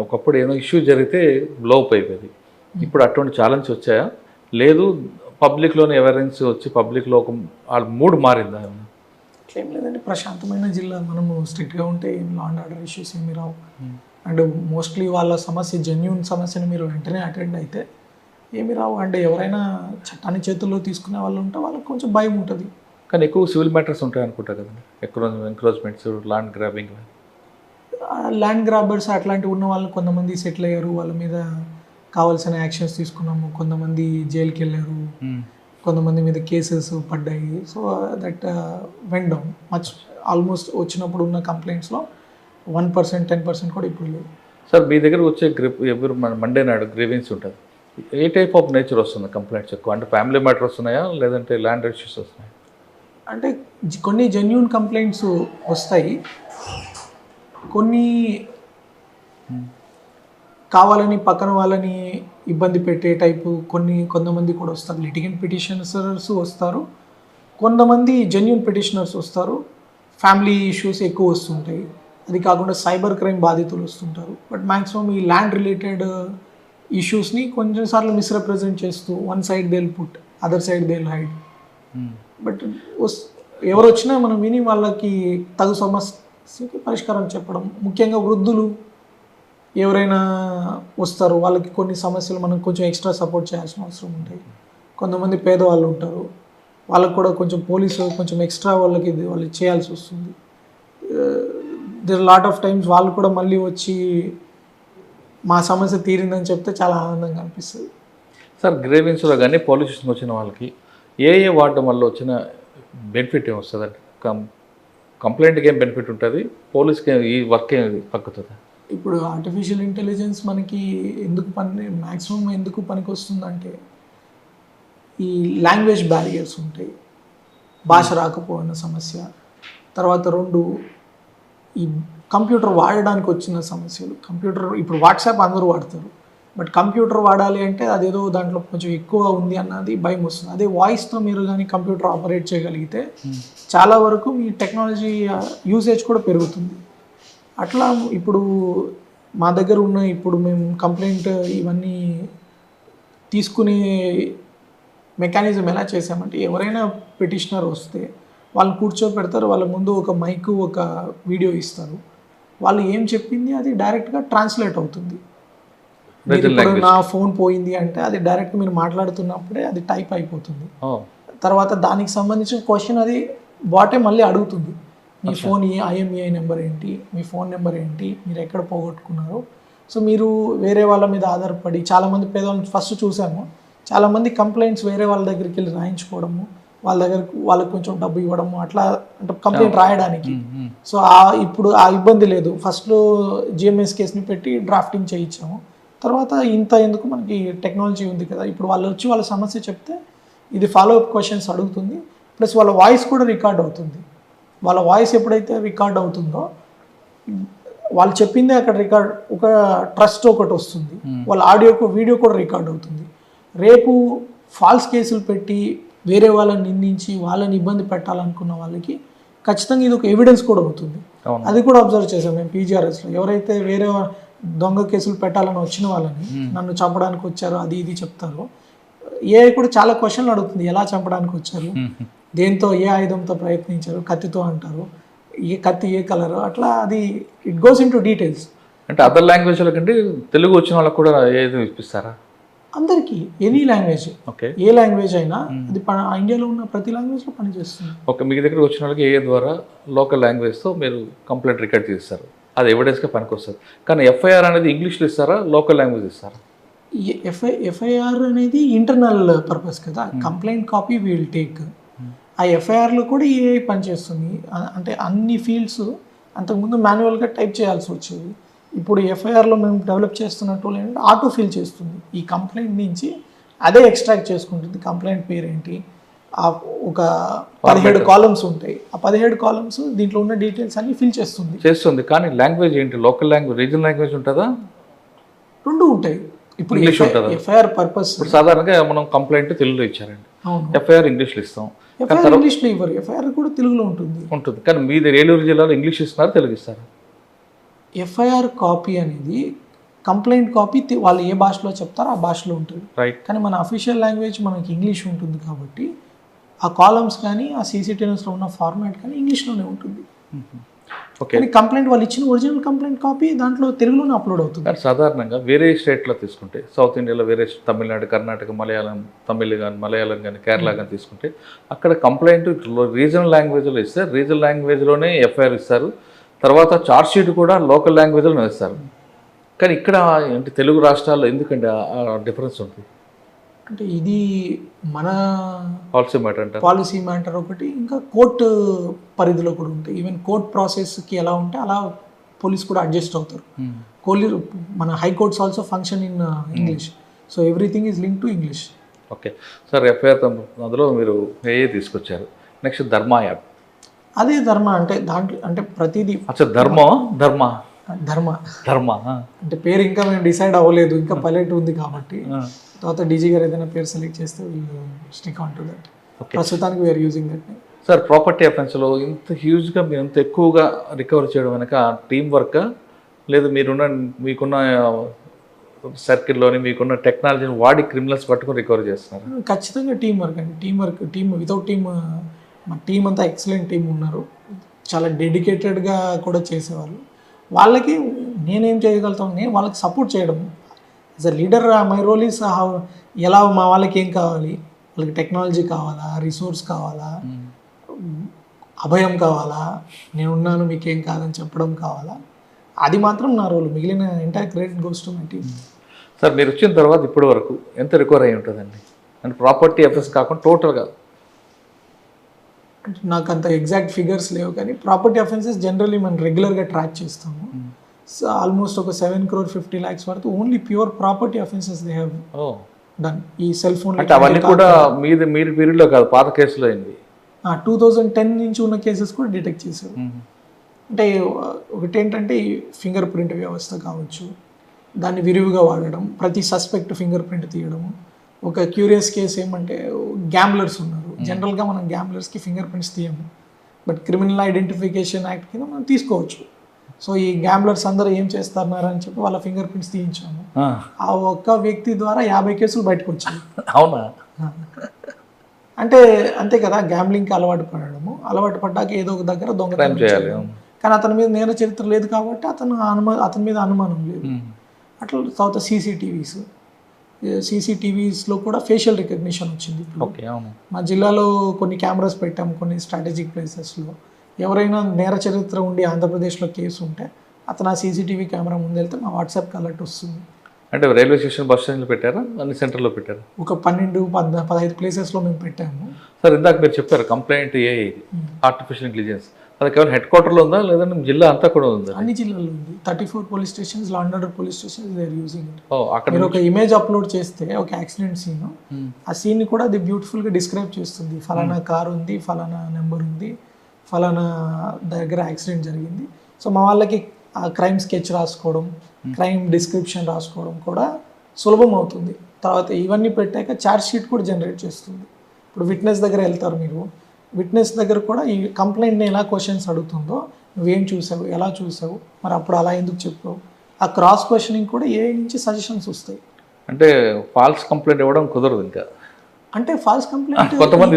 ఒకప్పుడు ఏదో ఇష్యూ జరిగితే బ్లో అప్ అయిపోయింది. ఇప్పుడు అటువంటి ఛాలెంజ్ వచ్చాయా? లేదు పబ్లిక్లోనే అవేర్నెన్స్ వచ్చి పబ్లిక్లో ఒక వాళ్ళ మూడ్ మారిందా? అట్లేం లేదండి, ప్రశాంతమైన జిల్లా. మనము స్ట్రిక్ట్గా ఉంటే ఏం లా అండ్ ఆర్డర్ ఇష్యూస్ ఏమి రావు. అండ్ మోస్ట్లీ వాళ్ళ సమస్య జెన్యూన్ సమస్యను మీరు వెంటనే అటెండ్ అయితే ఏమి రావు. అండ్ ఎవరైనా చట్టాన్ని చేతుల్లో తీసుకునే వాళ్ళు ఉంటే వాళ్ళకి కొంచెం భయం ఉంటుంది. కానీ ఎక్కువ సివిల్ మ్యాటర్స్ ఉంటాయి అనుకుంటా కదండి, encroachments, land grabbing. Land grabbers అట్లాంటివి ఉన్న వాళ్ళు కొంతమంది సెటిల్ అయ్యారు, వాళ్ళ మీద కావాల్సిన యాక్షన్స్ తీసుకున్నాము, కొంతమంది జైలుకి వెళ్ళారు, కొంతమంది మీద కేసెస్ పడ్డాయి. So that went down much. Almost వచ్చినప్పుడు ఉన్న కంప్లైంట్స్లో 1%, 10% కూడా ఇప్పుడు లేదు. సార్ మీ దగ్గర వచ్చే ఎవరు మండే నాడు గ్రీవెన్స్ ఉంటుంది, ఏ టైప్ ఆఫ్ నేచర్ వస్తుంది కంప్లైంట్స్ ఎక్కువ? అంటే ఫ్యామిలీ మ్యాటర్ వస్తున్నాయా, లేదంటే ల్యాండ్ ఇష్యూస్ వస్తున్నాయా? అంటే కొన్ని జెన్యూన్ కంప్లైంట్స్ వస్తాయి, కొన్ని కావాలని పక్కన వాళ్ళని ఇబ్బంది పెట్టే టైపు కొంతమంది కూడా వస్తారు. లిటిగెంట్ పిటిషనర్స్ వస్తారు, కొంతమంది జెన్యూన్ పిటిషనర్స్ వస్తారు. ఫ్యామిలీ ఇష్యూస్ ఎక్కువ వస్తుంటాయి. అది కాకుండా సైబర్ క్రైమ్ బాధితులు వస్తుంటారు. బట్ మ్యాక్సిమం ఈ ల్యాండ్ రిలేటెడ్ ఇష్యూస్ని కొంచెం సార్లు మిస్రిప్రజెంట్ చేస్తూ one side they will put, other side they will hide. But ఎవరు వచ్చినా మనం విని వాళ్ళకి తగు సమస్యకి పరిష్కారం చెప్పడం. ముఖ్యంగా వృద్ధులు ఎవరైనా వస్తారు, వాళ్ళకి కొన్ని సమస్యలు మనం కొంచెం ఎక్స్ట్రా సపోర్ట్ చేయాల్సిన అవసరం ఉంటాయి. కొంతమంది పేదవాళ్ళు ఉంటారు, వాళ్ళకు కూడా కొంచెం పోలీసు కొంచెం ఎక్స్ట్రా వాళ్ళకి చేయాల్సి వస్తుంది. దేర్ లాట్ ఆఫ్ టైమ్స్ వాళ్ళు కూడా మళ్ళీ వచ్చి మా సమస్య తీరిందని చెప్తే చాలా ఆనందంగా అనిపిస్తుంది. సార్ గ్రేవెన్స్లో కానీ పోలీస్ స్టేషన్కి వచ్చిన వాళ్ళకి ఏ వాడడం వల్ల వచ్చిన బెనిఫిట్ ఏమి వస్తుంది? అంటే కంప్లైంట్కి ఏం బెనిఫిట్ ఉంటుంది, పోలీస్కి ఈ వర్క్ ఏమి తగ్గుతుంది? ఇప్పుడు ఆర్టిఫిషియల్ ఇంటెలిజెన్స్ మనకి మ్యాక్సిమం ఎందుకు పనికి వస్తుందంటే ఈ లాంగ్వేజ్ బ్యారియర్స్ ఉంటాయి, భాష రాకపోయిన సమస్య. తర్వాత 2 ఈ కంప్యూటర్ వాడడానికి వచ్చిన సమస్యలు. కంప్యూటర్ ఇప్పుడు వాట్సాప్ అందరూ వాడతారు, బట్ కంప్యూటర్ వాడాలి అంటే అదేదో దాంట్లో కొంచెం ఎక్కువ ఉంది అన్నది భయం వస్తుంది. అదే వాయిస్తో మీరు కానీ కంప్యూటర్ ఆపరేట్ చేయగలిగితే చాలా వరకు మీ టెక్నాలజీ యూసేజ్ కూడా పెరుగుతుంది. అట్లా ఇప్పుడు మా దగ్గర ఉన్న ఇప్పుడు మేము కంప్లైంట్ ఇవన్నీ తీసుకునే మెకానిజం ఎలా చేసామంటే ఎవరైనా పిటిషనర్ వస్తే వాళ్ళు కూర్చోబెడతారు, వాళ్ళ ముందు ఒక మైక్ ఒక వీడియో ఇస్తారు, వాళ్ళు ఏం చెప్పింది అది డైరెక్ట్గా ట్రాన్స్లేట్ అవుతుంది. మీరు ఇప్పుడు నా ఫోన్ పోయింది అంటే అది డైరెక్ట్ మీరు మాట్లాడుతున్నప్పుడే అది టైప్ అయిపోతుంది. తర్వాత దానికి సంబంధించిన క్వశ్చన్ అది బాటే మళ్ళీ అడుగుతుంది, మీ ఫోన్ IMEI నెంబర్ ఏంటి, మీ ఫోన్ నెంబర్ ఏంటి, మీరు ఎక్కడ పోగొట్టుకున్నారు. సో మీరు వేరే వాళ్ళ మీద ఆధారపడి చాలామంది పేదవాళ్ళని ఫస్ట్ చూసాము, చాలామంది కంప్లైంట్స్ వేరే వాళ్ళ దగ్గరికి వెళ్ళి రాయించుకోవడము, వాళ్ళకి కొంచెం డబ్బు ఇవ్వడము, అట్లా అంటే కంప్లైంట్ రాయడానికి. సో ఇప్పుడు ఆ ఇబ్బంది లేదు. ఫస్ట్లో GMS కేసుని పెట్టి డ్రాఫ్టింగ్ చేయించాము, తర్వాత ఇంత ఎందుకు మనకి టెక్నాలజీ ఉంది కదా, ఇప్పుడు వాళ్ళు వచ్చి వాళ్ళ సమస్య చెప్తే ఇది ఫాలో అప్ క్వశ్చన్స్ అడుగుతుంది, ప్లస్ వాళ్ళ వాయిస్ కూడా రికార్డ్ అవుతుంది. వాళ్ళ వాయిస్ ఎప్పుడైతే రికార్డ్ అవుతుందో వాళ్ళు చెప్పిందే అక్కడ రికార్డ్ ఒక ట్రస్ట్ ఒకటి వస్తుంది, వాళ్ళ ఆడియోకు వీడియో కూడా రికార్డ్ అవుతుంది. రేపు ఫాల్స్ కేసులు పెట్టి వేరే వాళ్ళని నిందించి వాళ్ళని ఇబ్బంది పెట్టాలనుకున్న వాళ్ళకి ఖచ్చితంగా ఇది ఒక ఎవిడెన్స్ కూడా అవుతుంది. అది కూడా అబ్జర్వ్ చేసాం మేము PGRSలో. ఎవరైతే వేరే దొంగ కేసులు పెట్టాలని వచ్చిన వాళ్ళని నన్ను చంపడానికి వచ్చారు అది ఇది చెప్తారు, కూడా చాలా క్వశ్చన్లు అడుగుతుంది, ఎలా చంపడానికి వచ్చారు, దేంతో ఏ ఆయుధంతో ప్రయత్నించారు, కత్తితో అంటారు, కత్తి ఏ కలరు, అట్లా అది it goes in to details. అంటే అదర్ లాంగ్వేజ్ల కంటే తెలుగు వచ్చిన వాళ్ళకి కూడా ఏది ఇప్పిస్తారా? అందరికీ ఎనీ లాంగ్వేజ్, ఏ లాంగ్వేజ్ అయినా అది ఇండియాలో ఉన్న ప్రతి లాంగ్వేజ్లో పనిచేస్తుంది. ఓకే, మీ దగ్గర వచ్చిన వాళ్ళకి ఏ ద్వారా లోకల్ లాంగ్వేజ్తో మీరు కంప్లైంట్ రికార్డ్ చేస్తారు, అది ఎవిడెన్స్గా పనికొస్తుంది. కానీ FIR అనేది ఇంగ్లీష్లో ఇస్తారా, లోకల్ లాంగ్వేజ్ ఇస్తారా? FIR అనేది ఇంటర్నల్ పర్పస్ కదా, కంప్లైంట్ కాపీ విల్ టేక్. ఆ FIRలో కూడా AI పనిచేస్తుంది. అంటే అన్ని ఫీల్డ్స్ అంతకుముందు మాన్యువల్గా టైప్ చేయాల్సి వచ్చేది, ఇప్పుడు FIRలో మేము డెవలప్ చేస్తున్న టూల్ ఏంటంటే ఆటో ఫిల్ చేస్తుంది. ఈ కంప్లైంట్ నుంచి అదే ఎక్స్ట్రాక్ట్ చేసుకుంటుంది, కంప్లైంట్ పేరేంటి, ఒక 17 కాలమ్స్ ఉంటాయి, ఆ 17 కాలమ్స్ దీంట్లో ఉన్న డీటెయిల్స్ అన్ని ఫిల్ చేస్తుంది. కానీ లాంగ్వేజ్ ఏంటి, లోకల్ లాంగ్వేజ్, రీజనల్ లాంగ్వేజ్ ఉంటుందా? రెండు ఉంటాయి. ఇప్పుడు ఇంగ్లీష్ ఉంటుందా? FIR పర్పస్ ఇప్పుడు సాధారణంగా మనం కంప్లైంట్ తెలుగులో ఇచ్చారండి, FIR ఇంగ్లీష్లో ఇస్తాం. ఇంగ్లీష్లో ఇవ్వరు, FIR కూడా తెలుగులో ఉంటుంది. కానీ మీది ఏలూరు జిల్లాలో ఇంగ్లీష్ ఇస్తున్నారు, తెలుగు ఇస్తారు. FIR కాపీ అనేది కంప్లైంట్ కాపీ వాళ్ళు ఏ భాషలో చెప్తారో ఆ భాషలో ఉంటుంది. కానీ మన అఫీషియల్ లాంగ్వేజ్ మనకి ఇంగ్లీష్ ఉంటుంది కాబట్టి ఆ కాలమ్స్ కానీ ఆ CCTVsలో ఉన్న ఫార్మాట్ కానీ ఇంగ్లీష్లోనే ఉంటుంది. కానీ కంప్లైంట్ వాళ్ళు ఇచ్చిన ఒరిజినల్ కంప్లైంట్ కాపీ దాంట్లో తెలుగులోనే అప్లోడ్ అవుతుంది. కానీ సాధారణంగా వేరే స్టేట్లో తీసుకుంటే, సౌత్ ఇండియాలో వేరే తమిళనాడు, కర్ణాటక, మలయాళం, తమిళ్ కానీ, మలయాళం కానీ, కేరళ కానీ తీసుకుంటే అక్కడ కంప్లైంట్ రీజనల్ లాంగ్వేజ్లో ఇస్తే రీజనల్ లాంగ్వేజ్లోనే FIR ఇస్తారు, తర్వాత చార్జ్ షీట్ కూడా లోకల్ లాంగ్వేజ్లో వేస్తారు. కానీ ఇక్కడ అంటే తెలుగు రాష్ట్రాల్లో ఎందుకంటే డిఫరెన్స్ ఉంటుంది? అంటే ఇది మన పాలసీ మ్యాటర్ ఒకటి, ఇంకా కోర్టు పరిధిలో కూడా ఉంటాయి. ఈవెన్ కోర్ట్ ప్రాసెస్కి ఎలా ఉంటే అలా పోలీస్ కూడా అడ్జస్ట్ అవుతారు. మన high courts also function in English, so everything is link to English. Okay sir, FIR అందులో మీరు AI తీసుకొచ్చారు. నెక్స్ట్ ధర్మ యాప్. అదే ధర్మ అంటే దాంట్లో అంటే ప్రతిదీ ధర్మ అంటే పేరు ఇంకా మేము డిసైడ్ అవ్వలేదు, ఇంకా పైలట్ ఉంది కాబట్టి తర్వాత DG గారు ఏదైనా పేరు సెలెక్ట్ చేస్తే వీళ్ళు స్టిక్ ఆన్ టు దట్. ప్రస్తుతానికి we are using that. Sir, property అఫెన్స్లో ఇంత హ్యూజ్గా మీరు ఇంత ఎక్కువగా రికవర్ చేయడం వెనక టీం వర్క్ లేదు మీకున్న సర్కిల్లోని మీకున్న టెక్నాలజీని వాడి క్రిమినల్స్ పట్టుకొని రికవర్ చేస్తున్నారు? ఖచ్చితంగా టీం వర్క్ అండి. టీం వితౌట్ టీమ్, మా టీం అంతా ఎక్సలెంట్ టీం ఉన్నారు, చాలా డెడికేటెడ్గా కూడా చేసేవాళ్ళు. వాళ్ళకి నేనేం చేయగలుగుతాను, నేను వాళ్ళకి సపోర్ట్ చేయడం. As a leader my role is ఎలా మా వాళ్ళకి ఏం కావాలి, వాళ్ళకి టెక్నాలజీ కావాలా, రిసోర్స్ కావాలా, అభయం కావాలా, నేనున్నాను మీకేం కాదని చెప్పడం కావాలా, అది మాత్రం నా రోల్. మిగిలిన entire credit goes to my team. Sir, మీరు వచ్చిన తర్వాత ఇప్పటి వరకు ఎంత రికవర్ అయి ఉంటుందండి? అంటే ప్రాపర్టీ అఫెన్స్ కాకుండా టోటల్గా? నాకు అంత ఎగ్జాక్ట్ ఫిగర్స్ లేవు, కానీ ప్రాపర్టీ అఫెన్సెస్ జనరల్లీ మనం రెగ్యులర్గా ట్రాక్ చేస్తాము. సో ఆల్మోస్ట్ ఒక 7,50,00,000 వరకు only pure property offences they have done. ఈ సెల్ ఫోన్ అంటే అవన్నీ కూడా మీరు పీరియడ్లో కాదు, పాత కేసులో అయింది. 2010 నుంచి ఉన్న కేసెస్ కూడా డిటెక్ట్ చేశారు. అంటే ఒకటి ఏంటంటే ఈ ఫింగర్ ప్రింట్ వ్యవస్థ కావచ్చు, దాన్ని విరివిగా వాడడం, ప్రతి సస్పెక్ట్ ఫింగర్ ప్రింట్ తీయడము. ఒక క్యూరియస్ కేసు ఏమంటే గ్యాంబ్లర్స్ ఉన్నారు. జనరల్గా మనం గ్యాంబ్లర్స్కి ఫింగర్ ప్రింట్స్ తీయము, బట్ క్రిమినల్ ఐడెంటిఫికేషన్ యాక్ట్ కింద మనం తీసుకోవచ్చు. సో ఈ గ్యాంబ్లర్స్ అందరూ ఏం చేస్తున్నారు అని చెప్పి వాళ్ళ ఫింగర్ ప్రింట్స్ తీయించాము. ఆ ఒక్క వ్యక్తి ద్వారా 50 కేసులు బయటకు వచ్చాయి. అవునా? అంటే అంతే కదా, గ్యాంబ్లింగ్కి అలవాటు పడ్డాక ఏదో ఒక దగ్గర దొంగతనం చేయాలి. కానీ అతని మీద నేర చరిత్ర లేదు కాబట్టి అతని మీద అనుమానం లేదు. అట్లా తర్వాత సీసీటీవీస్లో కూడా ఫేషియల్ రికగ్నిషన్ వచ్చింది. మా జిల్లాలో కొన్ని కెమెరాస్ పెట్టాము కొన్ని స్ట్రాటజిక్ ప్లేసెస్లో. ఎవరైనా నేర చరిత్ర ఉండి ఆంధ్రప్రదేశ్లో కేసు ఉంటే అతను ఆ సీసీటీవీ కెమెరా ముందు వెళ్తే మా వాట్సాప్కి అలర్ట్ వస్తుంది. అంటే రైల్వే స్టేషన్, బస్ స్టాండ్లో పెట్టారా, అన్ని సెంటర్లో పెట్టారు? ఒక 12-15 ప్లేసెస్లో మేము పెట్టాము. సార్ ఇందాక మీరు చెప్పారు కంప్లైంట్ ఆర్టిఫిషియల్ ఇంటెలిజెన్స్, అది కేవలం హెడ్ క్వార్టర్లో ఉందా లేదంటే జిల్లా అంతా కూడా ఉందా? అన్ని జిల్లాల్లో ఉంది. 34 police stations, law and order police stations they are using it. అక్కడ మీరు ఒక ఇమేజ్ అప్లోడ్ చేస్తే ఒక యాక్సిడెంట్ సీన్, ఆ సీన్ని కూడా అది బ్యూటిఫుల్గా డిస్క్రైబ్ చేస్తుంది. ఫలానా కార్ ఉంది, ఫలానా నెంబర్ ఉంది, ఫలానా దగ్గర యాక్సిడెంట్ జరిగింది. సో మా వాళ్ళకి ఆ క్రైమ్ స్కెచ్ రాసుకోవడం, క్రైమ్ డిస్క్రిప్షన్ రాసుకోవడం కూడా సులభం అవుతుంది. తర్వాత ఇవన్నీ పెట్టాక ఛార్జ్ షీట్ కూడా జనరేట్ చేస్తుంది. ఇప్పుడు విట్నెస్ దగ్గర వెళ్తారు మీరు, విట్నెస్ దగ్గర కూడా ఈ కంప్లైంట్ని ఎలా క్వశ్చన్స్ అడుగుతుందో, నువ్వేం చూసావు, ఎలా చూసావు, మరి అప్పుడు అలా ఎందుకు చెప్పావు, ఆ క్రాస్ క్వశ్చనింగ్ కూడా ఏ నుంచి సజెషన్స్ వస్తాయి. అంటే ఫాల్స్ కంప్లైంట్ ఇవ్వడం కుదరదు ఇంకా. అంటే ఫాల్స్ కంప్లైంట్ కొంతమంది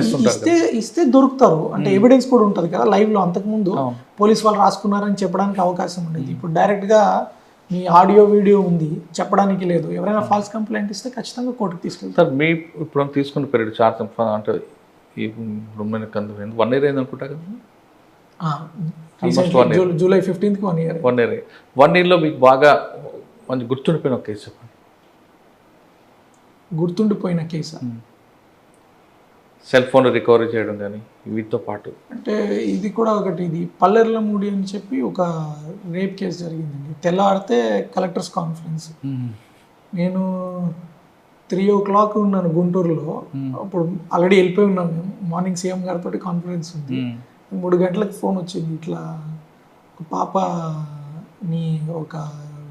ఇస్తే దొరుకుతారు. అంటే ఎవిడెన్స్ కూడా ఉంటుంది కదా లైవ్లో. అంతకుముందు పోలీస్ వాళ్ళు రాసుకున్నారని చెప్పడానికి అవకాశం ఉండేది. ఇప్పుడు డైరెక్ట్గా మీ ఆడియో వీడియో ఉంది, చెప్పడానికి లేదు. ఎవరైనా ఫాల్స్ కంప్లైంట్ ఇస్తే ఖచ్చితంగా కోర్టుకు తీసుకెళ్తారు. సార్ మీ ఇప్పుడు తీసుకున్న పీరియడ్ చార్జ్ అంటే ఇప్పుడు 1 year అయింది అనుకుంటా కదా? July 15th 1 year. 1 yearలో మీకు బాగా మంచి గుర్తుండిపోయిన ఒక కేసు చెప్పండి. గుర్తుండిపోయిన కేసా? సెల్ ఫోన్ రికవరీ చేయడం కానీ వీటితో పాటు. అంటే ఇది కూడా ఒకటి, ఇది పల్లెర్లమూడి అని చెప్పి ఒక రేప్ కేసు జరిగిందండి. తెల్లారితే కలెక్టర్స్ కాన్ఫరెన్స్, నేను 3 o'clock ఉన్నాను గుంటూరులో. అప్పుడు ఆల్రెడీ వెళ్ళిపోయి ఉన్నాను మేము. మార్నింగ్ సీఎం గారితో కాన్ఫరెన్స్ ఉంది. 3 గంటలకు ఫోన్ వచ్చింది, ఇట్లా ఒక పాపని ఒక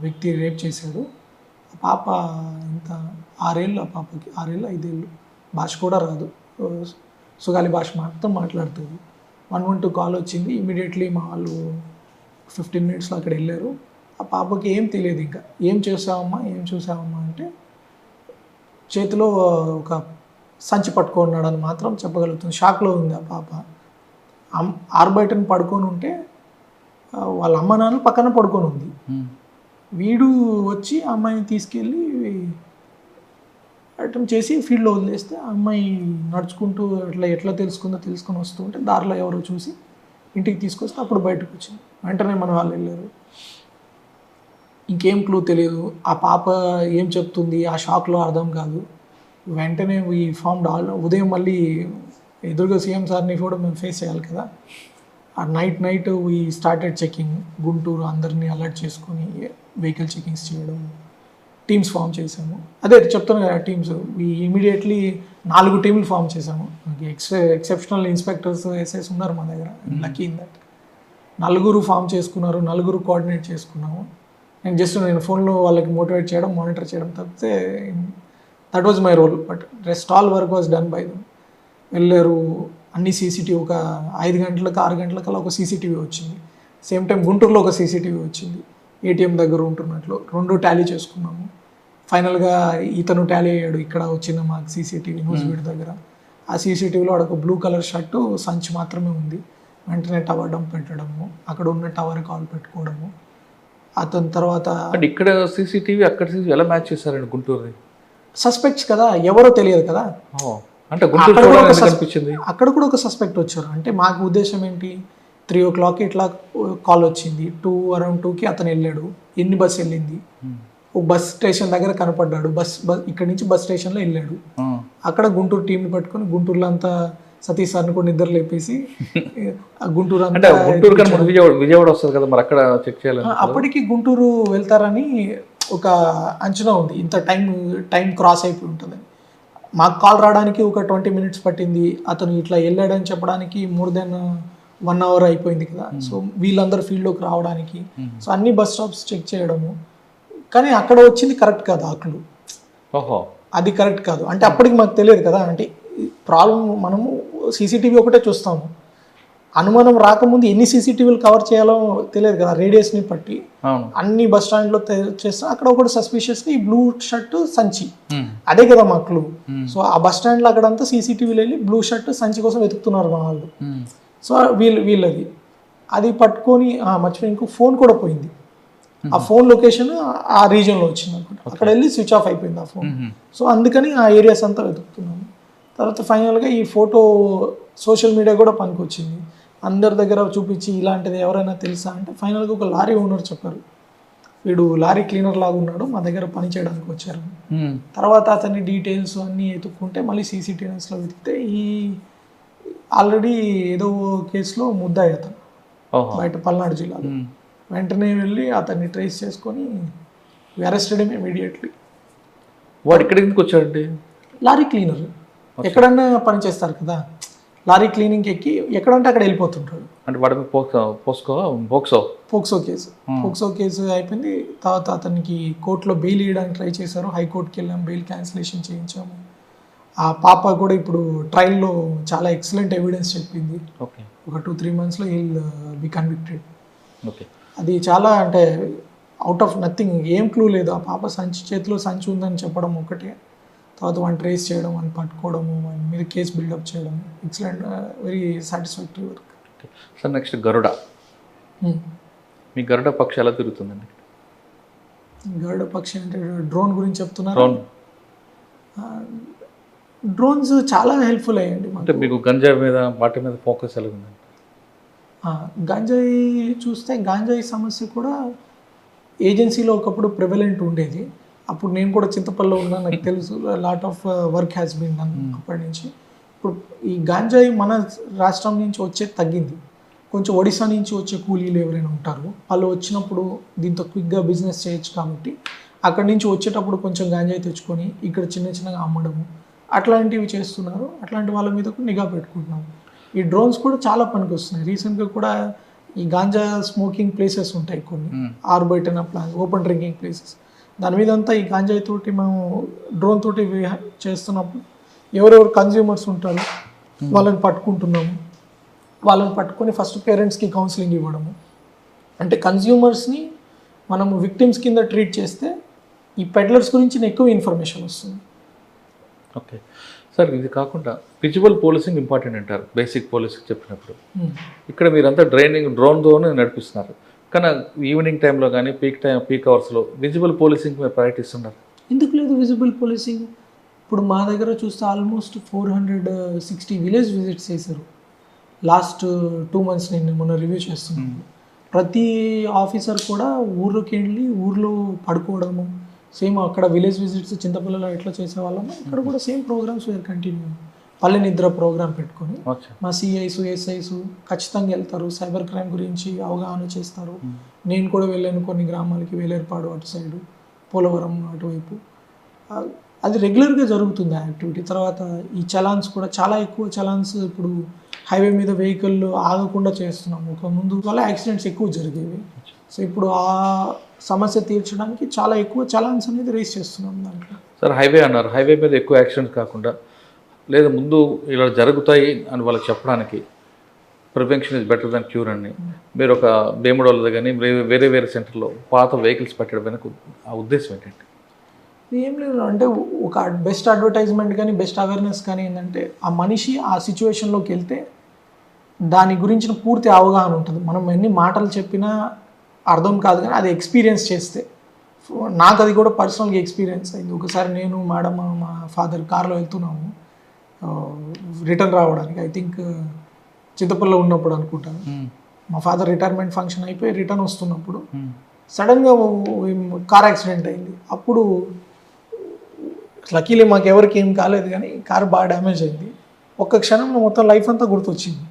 వ్యక్తి రేప్ చేశాడు. ఆ పాప ఎంత 6 ఏళ్ళు, ఆ పాపకి 6 ఏళ్ళు 5 ఏళ్ళు, భాష కూడా రాదు, సుగాలి భాష మాత్రం మాట్లాడుతుంది. 112 కాల్ వచ్చింది. ఇమీడియట్లీ మా వాళ్ళు 15 minutesలో అక్కడ వెళ్ళారు. ఆ పాపకి ఏం తెలియదు ఇంకా. ఏం చూసావమ్మా అంటే చేతిలో ఒక సంచి పట్టుకున్నాడు అని మాత్రం చెప్పగలుగుతుంది. షాక్లో ఉంది ఆ పాప. ఆరుబయటను పడుకొని ఉంటే వాళ్ళ అమ్మ నాన్న పక్కన పడుకొని ఉంది. వీడు వచ్చి ఆ అమ్మాయిని తీసుకెళ్ళి అటెంప్ట్ చేసి ఫీల్డ్లో వదిలేస్తే ఆ అమ్మాయి నడుచుకుంటూ ఎట్లా తెలుసుకొని వస్తూ ఉంటే దారిలో ఎవరో చూసి ఇంటికి తీసుకొస్తే అప్పుడు బయటకు వచ్చింది. వెంటనే మన వాళ్ళు వెళ్ళారు. ఇంకేం క్లూ తెలియదు. ఆ పాప ఏం చెప్తుంది ఆ షాక్లో అర్థం కాదు. వెంటనే ఈ ఫార్మ్డ్ ఉదయం మళ్ళీ ఎదురుగా సీఎం సార్ని కూడా మేము ఫేస్ చేయాలి కదా. ఆ night we started checking. Guntur అందరినీ అలర్ట్ చేసుకొని వెహికల్ చెకింగ్స్ చేయడం, టీమ్స్ ఫామ్ చేసాము. అదే చెప్తాను కదా, టీమ్స్ ఇమీడియట్లీ 4 టీంలు ఫామ్ చేసాము. ఎక్సెప్షనల్ ఇన్స్పెక్టర్స్ ఎస్ఎస్ ఉన్నారు మా దగ్గర. లక్కీ ఇన్ దట్ 4 ఫామ్ చేసుకున్నారు, 4 కోఆర్డినేట్ చేసుకున్నాము. నేను ఫోన్లో వాళ్ళకి మోటివేట్ చేయడం, మానిటర్ చేయడం తప్పితే that was my role. But rest all work was done by them. వెళ్ళారు, అన్ని సీసీటీవీ ఒక 5 గంటలకు 6 గంటలకల్లా ఒక సీసీటీవీ వచ్చింది. సేమ్ టైం గుంటూరులో ఒక సీసీటీవీ వచ్చింది, ఏటీఎం దగ్గర ఉంటున్నట్లు. 2 టాలీ చేసుకున్నాము. ఫైనల్గా ఇతను టాలీ అయ్యాడు. ఇక్కడ వచ్చిన మాకు సీసీటీవీ న్యూస్ దగ్గర. ఆ సీసీటీవీలో ఒక బ్లూ కలర్ షర్టు, సంచి మాత్రమే ఉంది. వెంటనే టవర్ డంప్ పెట్టడము, అక్కడ ఉన్న టవర్ కాల్ పెట్టుకోవడము. అతని తర్వాత ఇక్కడ సీసీటీవీ అక్కడ ఎలా మ్యాచ్ చేశారండి గుంటూరు? సస్పెక్ట్స్ కదా, ఎవరో తెలియదు కదా. అంటే అక్కడ కూడా ఒక సస్పెక్ట్ వచ్చారు. అంటే మాకు ఉద్దేశం ఏంటి, 3 o'clock ఇట్లా కాల్ వచ్చింది, అరౌండ్ 2కి అతను వెళ్ళాడు. ఎన్ని బస్సు వెళ్ళింది, ఒక బస్ స్టేషన్ దగ్గర కనపడ్డాడు. ఇక్కడ నుంచి బస్ స్టేషన్లో వెళ్ళాడు. అక్కడ గుంటూరు టీంని పట్టుకొని గుంటూరులో అంతా సతీష్ సార్ని కూడా నిద్ర లేపేసి గుంటూరు అంతా విజయవాడ వస్తుంది కదా, మరి అక్కడ చెక్ చేయాలి. అప్పటికి గుంటూరు వెళ్తారని ఒక అంచనా ఉంది. ఇంత టైం క్రాస్ అయిపోయి ఉంటుందని. మాకు కాల్ రావడానికి ఒక 20 minutes పట్టింది. అతను ఇట్లా వెళ్ళాడని చెప్పడానికి more than 1 hour అయిపోయింది కదా. సో వీళ్ళందరూ ఫీల్డ్లోకి రావడానికి, సో అన్ని బస్ స్టాప్స్ చెక్ చేయడము. కానీ అక్కడ వచ్చింది కరెక్ట్ కాదు, ఆకులు అది కరెక్ట్ కాదు. అంటే అప్పటికి మాకు తెలియదు కదా. అంటే ప్రాబ్లం, మనము సీసీటీవీ ఒకటే చూస్తాము. అనుమానం రాకముందు ఎన్ని సీసీటీవీలు కవర్ చేయాలో తెలియదు కదా, రేడియస్ని బట్టి అవును. అన్ని బస్ స్టాండ్లో చేస్తే అక్కడ ఒకటి సస్పిషియస్గా ఈ బ్లూ షర్ట్ సంచి, అదే కదా మా క్లూ. సో ఆ బస్ స్టాండ్లో అక్కడంతా సీసీటీవీలు వెళ్ళి బ్లూ షర్ట్ సంచి కోసం వెతుకుతున్నారు మా వాళ్ళు. సో వీళ్ళది అది పట్టుకొని మర్చిపోయి ఇంకో ఫోన్ కూడా పోయింది. ఆ ఫోన్ లొకేషన్ ఆ రీజియన్లో వచ్చింది అనుకుంటా, అక్కడ వెళ్ళి స్విచ్ ఆఫ్ అయిపోయింది ఆ ఫోన్. సో అందుకని ఆ ఏరియాస్ అంతా వెతుకుతున్నాము. తర్వాత ఫైనల్గా ఈ ఫోటో సోషల్ మీడియా కూడా పనికొచ్చింది. అందరి దగ్గర చూపించి ఇలాంటిది ఎవరైనా తెలుసా అంటే ఫైనల్గా ఒక లారీ ఓనర్ చెప్పారు, వీడు లారీ క్లీనర్ లాగా ఉన్నాడు, మా దగ్గర పని చేయడానికి వచ్చారు. తర్వాత అతని డీటెయిల్స్ అన్నీ ఎత్తుక్కుంటే మళ్ళీ సీసీటీవీస్లో వెతికితే ఈ ఆల్రెడీ ఏదో కేసులో ముద్దాయి అతను బయట పల్నాడు జిల్లాలో. వెంటనే వెళ్ళి అతన్ని ట్రేస్ చేసుకొని అరెస్టెడ్ ఇమీడియట్లీ. వాడు ఇక్కడికి ఎందుకు వచ్చాడండి? లారీ క్లీనర్ ఎక్కడన్నా పని చేస్తారు కదా, లారీ క్లీనింగ్ ఎక్కి ఎక్కడంటే అక్కడ వెళ్ళిపోతుంటాడు. అంటే వాడి మీద పోక్సో కేసు అయిపోయింది. తర్వాత అతనికి కోర్టులో బెయిల్ ఇవ్వడానికి ట్రై చేశారు, హైకోర్టుకి వెళ్ళాం, బెయిల్ క్యాన్సిలేషన్ చేయించాము. ఆ పాప కూడా ఇప్పుడు ట్రయల్లో చాలా ఎక్సలెంట్ ఎవిడెన్స్ చెప్పింది. ఒక 2-3 monthsలో విల్ బి కన్విక్టెడ్. అది చాలా అంటే అవుట్ ఆఫ్ నథింగ్, ఏం క్లూ లేదు. ఆ పాప చేతిలో సంచి ఉందని చెప్పడం ఒకటే, తర్వాత వాడిని ట్రేస్ చేయడం, వాడిని పట్టుకోవడము, వాడి మీద కేసు బిల్డప్ చేయడం, excellent, very satisfactory work. Sir next Garuda. మీ గరుడ పక్షి ఎలా తిరుగుతుందండి? గరుడ పక్షి అంటే డ్రోన్ గురించి చెప్తున్నారు. డ్రోన్స్ చాలా హెల్ప్ఫుల్ అయ్యండి. అంటే మీకు గంజాయి మీద వాటి మీద ఫోకస్ ఎలా ఉందండి? గాంజాయి చూస్తే గాంజాయి సమస్య కూడా ఏజెన్సీలో ఒకప్పుడు ప్రివలెంట్ ఉండేది. అప్పుడు నేను కూడా చింతపల్లిలో ఉన్నా, నాకు తెలుసు. Lot of work has been done అప్పటి నుంచి. ఇప్పుడు ఈ గాంజాయి మన రాష్ట్రం నుంచి వచ్చే తగ్గింది. కొంచెం ఒడిశా నుంచి వచ్చే కూలీలు ఎవరైనా ఉంటారు, వాళ్ళు వచ్చినప్పుడు దీంతో క్విక్గా బిజినెస్ చేయొచ్చు కాబట్టి అక్కడి నుంచి వచ్చేటప్పుడు కొంచెం గాంజాయి తెచ్చుకొని ఇక్కడ చిన్న చిన్నగా అమ్మడము అట్లాంటివి చేస్తున్నారు. అట్లాంటి వాళ్ళ మీద కూడా నిఘా పెట్టుకుంటున్నాము. ఈ డ్రోన్స్ కూడా చాలా పనికి వస్తున్నాయి. రీసెంట్గా కూడా ఈ గాంజా స్మోకింగ్ ప్లేసెస్ ఉంటాయి కొన్ని, ఆర్బైటన్ ప్లాన్స్, ఓపెన్ డ్రింకింగ్ ప్లేసెస్, దాని మీద అంతా ఈ గాంజాయి తోటి మేము డ్రోన్ తోటి చేస్తున్నప్పుడు ఎవరెవరు కన్జ్యూమర్స్ ఉంటారు వాళ్ళని పట్టుకుంటున్నాము. వాళ్ళని పట్టుకొని ఫస్ట్ పేరెంట్స్కి కౌన్సిలింగ్ ఇవ్వడము. అంటే కన్జ్యూమర్స్ని మనము విక్టిమ్స్ కింద ట్రీట్ చేస్తే ఈ పెడ్లర్స్ గురించి ఎక్కువ ఇన్ఫర్మేషన్ వస్తుంది. ఓకే సార్, ఇది కాకుండా విజువల్ పోలీసింగ్ ఇంపార్టెంట్ అంటారు బేసిక్ పోలీసింగ్ చెప్పినప్పుడు. ఇక్కడ మీరంతా డ్రోన్తోనే నడిపిస్తున్నారు, కానీ ఈవినింగ్ టైంలో కానీ పీక్ అవర్స్లో విజువల్ పోలీసింగ్ మీరు ప్రయత్నిస్తున్నారు. ఎందుకు లేదు విజిబుల్ పోలీసింగ్? ఇప్పుడు మా దగ్గర చూస్తే ఆల్మోస్ట్ 460 విలేజ్ విజిట్స్ చేశారు లాస్ట్ 2 months. నేను మొన్న రివ్యూ చేస్తున్నాను. ప్రతి ఆఫీసర్ కూడా ఊర్లోకి వెళ్ళి ఊర్లో పడుకోవడము, సేమ్ అక్కడ విలేజ్ విజిట్స్ చింతపల్లిలో ఎట్లా చేసేవాళ్ళము ఇక్కడ కూడా సేమ్ ప్రోగ్రామ్స్ వేరు కంటిన్యూ. పల్లె నిద్ర ప్రోగ్రామ్ పెట్టుకొని మా సిఐస్ ఎస్ఐస్ ఖచ్చితంగా వెళ్తారు, సైబర్ క్రైమ్ గురించి అవగాహన చేస్తారు. నేను కూడా వెళ్ళాను కొన్ని గ్రామాలకి, వేలేరుపాడు అటు సైడు, పోలవరం అటువైపు. అది రెగ్యులర్గా జరుగుతుంది ఆ యాక్టివిటీ. తర్వాత ఈ చలాన్స్ కూడా చాలా ఎక్కువ చలాన్స్ ఇప్పుడు హైవే మీద వెహికల్ ఆగకుండా చేస్తున్నాము. ఒక ముందు వల్ల యాక్సిడెంట్స్ ఎక్కువ జరిగేవి. సో ఇప్పుడు ఆ సమస్య తీర్చడానికి చాలా ఎక్కువ చలాన్స్ అనేది రేస్ చేస్తున్నాం దాంట్లో. సార్ హైవే అన్నారు, హైవే మీద ఎక్కువ యాక్సిడెంట్స్ కాకుండా లేదా ముందు ఇలా జరుగుతాయి అని వాళ్ళకి చెప్పడానికి prevention is better than cure అని మీరు ఒక బేముడోళ్ళది కానీ వేరే వేరే సెంటర్లో పాత వెహికల్స్ పెట్టడం వెనక ఆ ఉద్దేశం ఏంటంటే? ఏం లేదు, అంటే ఒక బెస్ట్ అడ్వర్టైజ్మెంట్ కానీ బెస్ట్ అవేర్నెస్ కానీ ఏంటంటే ఆ మనిషి ఆ సిచ్యువేషన్లోకి వెళ్తే దాని గురించిన పూర్తి అవగాహన ఉంటుంది. మనం ఎన్ని మాటలు చెప్పినా అర్థం కాదు, కానీ అది ఎక్స్పీరియన్స్ చేస్తే. నాకు అది కూడా పర్సనల్గా ఎక్స్పీరియన్స్ అయింది. ఒకసారి నేను మేడం మా ఫాదర్ కార్లో వెళ్తున్నాము రిటర్న్ రావడానికి, ఐ థింక్ చింతపల్లిలో ఉన్నప్పుడు అనుకుంటాను. మా ఫాదర్ రిటైర్మెంట్ ఫంక్షన్ అయిపోయి రిటర్న్ వస్తున్నప్పుడు సడన్గా కార్ యాక్సిడెంట్ అయింది. అప్పుడు లక్కీలీ మాకు ఎవరికి ఏం కాలేదు, కానీ కారు బాగా డ్యామేజ్ అయింది. ఒక్క క్షణంలో మొత్తం లైఫ్ అంతా గుర్తొచ్చింది.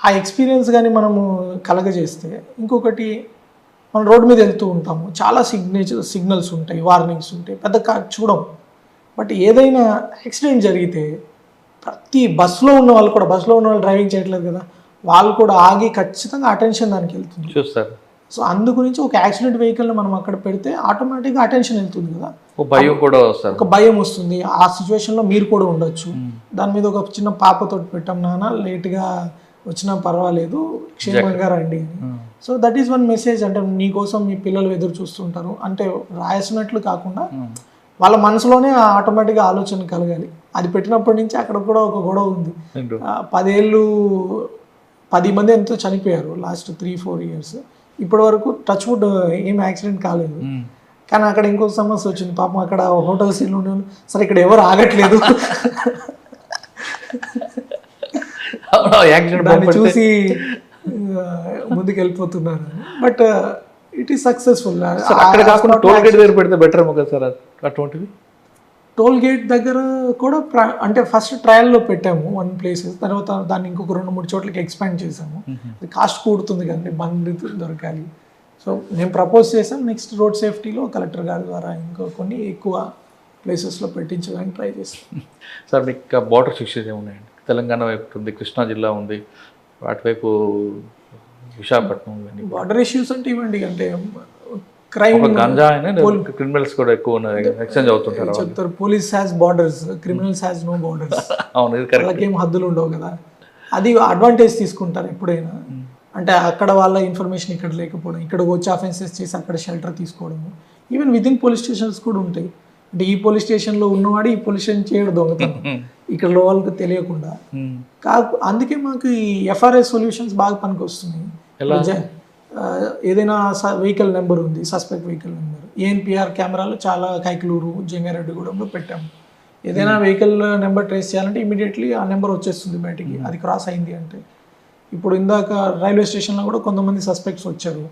ఆ ఎక్స్పీరియన్స్ కానీ మనము కలగజేస్తే, ఇంకొకటి మనం రోడ్డు మీద వెళ్తూ ఉంటాము, చాలా సిగ్నల్స్ ఉంటాయి, వార్నింగ్స్ ఉంటాయి, పెద్ద చూడం. బట్ ఏదైనా యాక్సిడెంట్ జరిగితే ప్రతి బస్సులో ఉన్న వాళ్ళు కూడా, బస్సులో ఉన్న వాళ్ళు డ్రైవింగ్ చేయట్లేదు కదా, వాళ్ళు కూడా ఆగి ఖచ్చితంగా అటెన్షన్ దానికి వెళ్తుంది చూస్తారు. సో అందు గురించి ఒక యాక్సిడెంట్ వెహికల్ని మనం అక్కడ పెడితే ఆటోమేటిక్గా అటెన్షన్ వెళ్తుంది కదా, భయం కూడా వస్తుంది, ఒక భయం వస్తుంది. ఆ సిచ్యువేషన్లో మీరు కూడా ఉండొచ్చు. దాని మీద ఒక చిన్న పాపతోటి పెట్టాం, నాన్న లేట్గా వచ్చినా పర్వాలేదు క్షేమంగా రండి అని. So that is one message. అంటే నీకోసం మీ పిల్లలు ఎదురు చూస్తుంటారు అంటే రాసినట్లు కాకుండా వాళ్ళ మనసులోనే ఆటోమేటిక్గా ఆలోచన కలగాలి. అది పెట్టినప్పటి నుంచి అక్కడ కూడా ఒక గొడవ ఉంది. 10 ఏళ్ళు 10 మంది ఎంతో చనిపోయారు లాస్ట్ 3-4 ఇయర్స్. ఇప్పటి వరకు టచ్ వుడ్ ఏం యాక్సిడెంట్ కాలేదు. కానీ అక్కడ ఇంకో సమస్య వచ్చింది. పాపం అక్కడ హోటల్స్ ఇల్లు ఉండేవాళ్ళు సరే ఇక్కడ ఎవరు ఆగట్లేదు దాన్ని చూసి ముందుకు వెళ్ళిపోతున్నారు. But it is successful. అక్కడ కాకుండా టోల్ గేట్ దగ్గర పెడితే బెటర్ ఏమో కదా సార్ అటువంటివి. టోల్ గేట్ దగ్గర కూడా అంటే ఫస్ట్ ట్రయల్లో పెట్టాము 1 ప్లేసెస్, తర్వాత దాన్ని ఇంకొక 2-3 చోట్లకి ఎక్స్పాండ్ చేసాము. కాస్ట్ కూడుతుంది కదండి, బండి దొరకాలి. సో మేము ప్రపోజ్ చేసాం నెక్స్ట్ రోడ్ సేఫ్టీలో కలెక్టర్ గారి ద్వారా ఇంకో కొన్ని ఎక్కువ ప్లేసెస్లో పెట్టించడానికి ట్రై చేస్తాం. సార్ మీకు బార్డర్ ఇష్యూస్ ఏమున్నాయండి? తెలంగాణ వైపు ఉంది, కృష్ణా జిల్లా ఉంది, అటువైపు విశాఖపట్నం. బార్డర్ ఇష్యూస్ అంటే ఇవ్వండి అంటే క్రైమ్ గంజా క్రిమినల్స్ కూడా ఎక్కువ ఎక్స్చేంజ్ అవుతుంటారు. చెప్తారు police has borders, criminals has no borders. అవును, ఇది కరెక్ట్. వాళ్ళకేం హద్దులు ఉండవు కదా. అది అడ్వాంటేజ్ తీసుకుంటారు ఎప్పుడైనా. అంటే అక్కడ వాళ్ళ ఇన్ఫర్మేషన్ ఇక్కడ లేకపోవడం, ఇక్కడికి వచ్చి అఫెన్సెస్ చేసి అక్కడ షెల్టర్ తీసుకోవడము. ఈవెన్ విదిన్ పోలీస్ స్టేషన్స్ కూడా ఉంటాయి. అంటే ఈ పోలీస్ స్టేషన్లో ఉన్నవాడు ఈ పోలీస్ స్టేషన్ చేయడు దొంగతనం ఇక్కడ వాళ్ళకి తెలియకుండా. అందుకే మాకు ఈ ఎఫ్ఆర్ఎస్ సొల్యూషన్స్ బాగా పనికి వస్తున్నాయి. ఏదైనా వెహికల్ నెంబర్ ఉంది, సస్పెక్ట్ వెహికల్ నెంబర్, ఏఎన్పిఆర్ కెమెరాలు చాలా కైకలూరు, జంగారెడ్డిగూడెంలో పెట్టాము. ఏదైనా వెహికల్ నెంబర్ ట్రేస్ చేయాలంటే ఇమీడియట్లీ ఆ నెంబర్ వచ్చేస్తుంది బయటికి, అది క్రాస్ అయింది అంటే. ఇప్పుడు ఇందాక రైల్వే స్టేషన్లో కూడా కొంతమంది సస్పెక్ట్స్ వచ్చారు,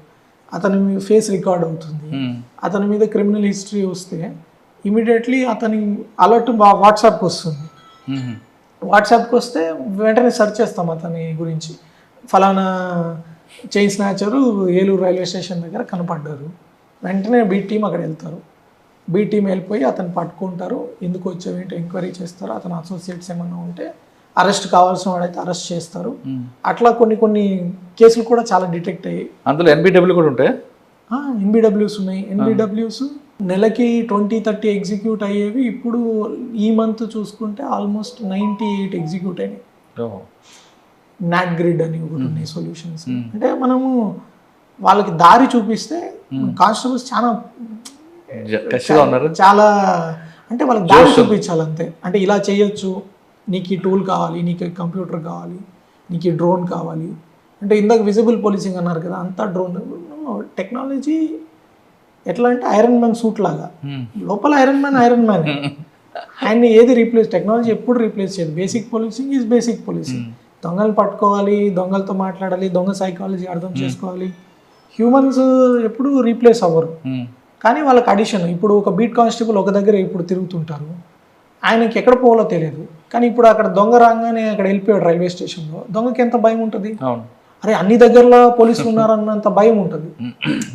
అతని ఫేస్ రికార్డ్ అవుతుంది, అతని మీద క్రిమినల్ హిస్టరీ వస్తే ఇమీడియట్లీ అతని అలర్ట్ వాట్సాప్కి వస్తుంది. వాట్సాప్కి వస్తే వెంటనే సెర్చ్ చేస్తాం అతని గురించి. ఫలానా చైన్ స్నాచరు ఏలూరు రైల్వే స్టేషన్ దగ్గర కనపడ్డారు, వెంటనే బీట్ టీం అక్కడ వెళ్తారు. బీట్ టీం వెళ్ళిపోయి అతను పట్టుకుంటారు, ఎందుకు వచ్చావేంటి ఎంక్వైరీ చేస్తారు. అతను అసోసియేట్స్ ఏమన్నా ఉంటే అరెస్ట్ కావాల్సిన వాడైతే అరెస్ట్ చేస్తారు. అట్లా కొన్ని కేసులు కూడా చాలా డిటెక్ట్ అయ్యాయి. అందులో ఎన్బిడబ్ల్యూ కూడా ఉంటాయి. ఎన్బిడబ్ల్యూస్ ఉన్నాయి. ఎన్బిడబ్ల్యూస్ నెలకి 20-30 ఎగ్జిక్యూట్ అయ్యేవి. ఇప్పుడు ఈ మంత్ చూసుకుంటే ఆల్మోస్ట్ 98 ఎగ్జిక్యూట్ అయినాయి. నాట్ గ్రిడ్ అని ఒకటి ఉన్నాయి సొల్యూషన్స్. అంటే మనము వాళ్ళకి దారి చూపిస్తే కానిస్టేబుల్స్ చాలా అంటే వాళ్ళకి దారి చూపించాలి అంతే. అంటే ఇలా చేయొచ్చు, నీకు ఈ టూల్ కావాలి, నీకు కంప్యూటర్ కావాలి, నీకు ఈ డ్రోన్ కావాలి. అంటే ఇందాక విజిబుల్ పోలీసింగ్ అన్నారు కదా, అంతా డ్రోన్ టెక్నాలజీ. ఎట్లా అంటే ఐరన్ మ్యాన్ సూట్ లాగా, లోపల ఐరన్ మ్యాన్ ఆయన్ని ఏది రీప్లేస్, టెక్నాలజీ ఎప్పుడు రీప్లేస్ చేయదు. Basic policing is basic policing. దొంగలు పట్టుకోవాలి, దొంగలతో మాట్లాడాలి, దొంగ సైకాలజీ అర్థం చేసుకోవాలి. హ్యూమన్స్ ఎప్పుడు రీప్లేస్ అవ్వరు, కానీ వాళ్ళకి అడిషన్. ఇప్పుడు ఒక బీట్ కానిస్టేబుల్ ఒక దగ్గర ఇప్పుడు తిరుగుతుంటారు, ఆయనకి ఎక్కడ పోవాలో తెలియదు. కానీ ఇప్పుడు అక్కడ దొంగ రాగానే అక్కడ వెళ్ళిపోయాడు రైల్వే స్టేషన్లో, దొంగకి ఎంత భయం ఉంటుంది. అరే అన్ని దగ్గరలో పోలీసులు ఉన్నారన్నంత భయం ఉంటుంది.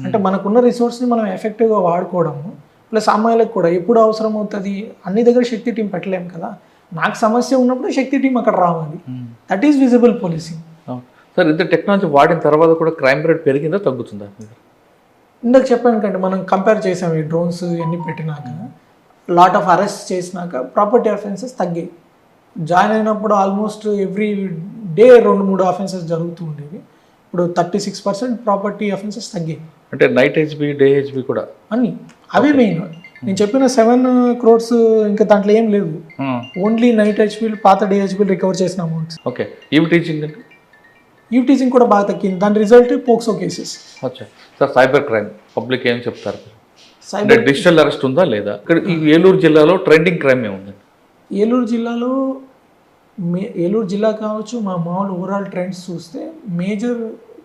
అంటే మనకున్న రిసోర్స్ని మనం ఎఫెక్టివ్గా వాడుకోవడము, ప్లస్ అమ్మాయిలకు కూడా ఎప్పుడు అవసరం అవుతుంది. అన్ని దగ్గర శక్తి టీం పెట్టలేము కదా. నాకు సమస్య ఉన్నప్పుడు శక్తి టీం అక్కడ రావాలి. That is visible policing. Sir ఇంత టెక్నాలజీ వాడిన తర్వాత కూడా క్రైమ్ రేట్ పెరిగిందా తగ్గుతుందా? ఇందాక చెప్పాను కంటే మనం కంపేర్ చేసాం ఈ డ్రోన్స్ ఇవన్నీ పెట్టినాక, లాట్ ఆఫ్ అరెస్ట్ చేసినాక ప్రాపర్టీ అఫెన్సెస్ తగ్గాయి. జాయిన్ అయినప్పుడు ఆల్మోస్ట్ ఎవ్రీ డే 2-3 అఫెన్సెస్ జరుగుతూ ఉండేవి. ఇప్పుడు 36% ప్రాపర్టీ అఫెన్సెస్ తగ్గాయి. అంటే నైట్ హెచ్బి, డే హెచ్బి కూడా అన్ని అవే మెయిన్. నేను చెప్పిన 7 crores ఇంకా దాంట్లో ఏం లేవు, ఓన్లీ నైట్ హెచ్బీలు, పాత డే హెచ్బీలు రికవర్ చేసిన అమౌంట్స్. ఓకే. ఈవ్ టీచింగ్ అంటే ఈవ్ టీచింగ్ కూడా బాగా తగ్గింది. దాని result POCSO cases. Sir cyber crime public ఏం చెప్తారు? సైబర్ డిజిటల్ అరెస్ట్ ఉందా లేదా? ఇక్కడ ఈ ఏలూరు జిల్లాలో ట్రెండింగ్ క్రైమ్ ఏముంది? ఏలూరు జిల్లా కావచ్చు, మా మామూలు ఓవరాల్ ట్రెండ్స్ చూస్తే మేజర్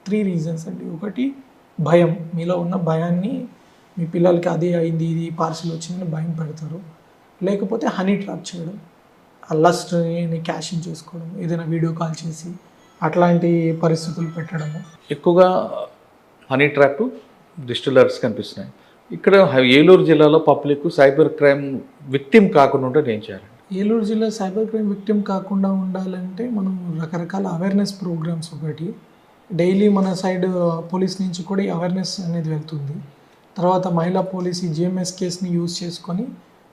3 రీజన్స్ అండి. ఒకటి భయం, మీలో ఉన్న భయాన్ని మీ పిల్లలకి అదే అయింది, ఇది పార్సిల్ వచ్చిందని భయం పెడతారు. లేకపోతే హనీ ట్రాప్ చేయడం, ఆ లస్ట్ని క్యాషింగ్ చేసుకోవడం, ఏదైనా వీడియో కాల్ చేసి అట్లాంటి పరిస్థితులు పెట్టడము. ఎక్కువగా హనీ ట్రాప్, డిజిటల్ అరెస్ట్ కనిపిస్తున్నాయి. ఇక్కడ ఏలూరు జిల్లాలో పబ్లిక్ సైబర్ క్రైమ్ విక్టిమ్ కాకుండా ఉంటే ఏం చేయాలి? ఏలూరు జిల్లా సైబర్ క్రైమ్ విక్టిమ్ కాకుండా ఉండాలంటే మనం రకరకాల అవేర్నెస్ ప్రోగ్రామ్స్, ఒకటి డైలీ మన సైడ్ పోలీస్ నుంచి కూడా ఈ అవేర్నెస్ అనేది వెళ్తుంది. తర్వాత మహిళా పోలీస్ ఈ జిఎంఎస్ కేస్ని యూజ్ చేసుకొని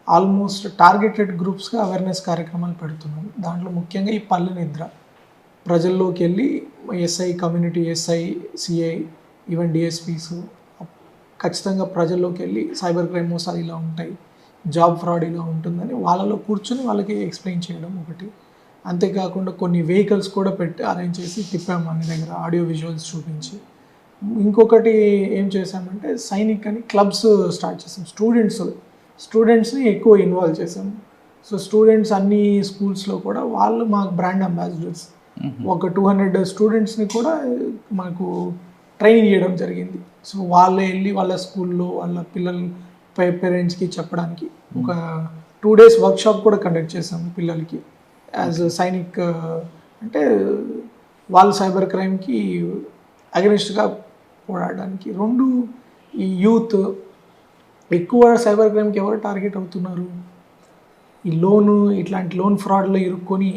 ఆల్మోస్ట్ టార్గెటెడ్ గ్రూప్స్గా అవేర్నెస్ కార్యక్రమాలు పెడుతున్నాం. దాంట్లో ముఖ్యంగా ఈ పల్లె నిద్ర ప్రజల్లోకి వెళ్ళి SI, community SI, CI, even DSPs ఖచ్చితంగా ప్రజల్లోకి వెళ్ళి సైబర్ క్రైమ్ మోసాలు ఇలా ఉంటాయి, జాబ్ ఫ్రాడ్ ఇలా ఉంటుందని వాళ్ళలో కూర్చొని వాళ్ళకి ఎక్స్ప్లెయిన్ చేయడం ఒకటి. అంతేకాకుండా కొన్ని వెహికల్స్ కూడా పెట్టి అరేంజ్ చేసి తిప్పాము అన్ని దగ్గర, ఆడియో విజువల్స్ చూపించి. ఇంకొకటి ఏం చేసామంటే సైనిక్ అని క్లబ్స్ స్టార్ట్ చేసాం. స్టూడెంట్స్ని ఎక్కువ ఇన్వాల్వ్ చేసాము. సో స్టూడెంట్స్ అన్ని స్కూల్స్లో కూడా వాళ్ళు మాకు బ్రాండ్ అంబాసిడర్స్. ఒక 200 స్టూడెంట్స్ని కూడా మాకు ట్రైన్ చేయడం జరిగింది. సో వాళ్ళే వెళ్ళి వాళ్ళ స్కూల్లో వాళ్ళ పిల్లలు పేరెంట్స్కి చెప్పడానికి ఒక 2 days వర్క్షాప్ కూడా కండక్ట్ చేసాము పిల్లలకి యాజ్ సైనిక్. అంటే వాళ్ళు సైబర్ క్రైమ్కి అగెనిస్ట్గా పోరాడడానికి. 2 ఈ యూత్ ఎక్కువ సైబర్ క్రైమ్కి ఎవరు టార్గెట్ అవుతున్నారు? ఈ ఇట్లాంటి లోన్ ఫ్రాడ్లో ఇరుక్కొని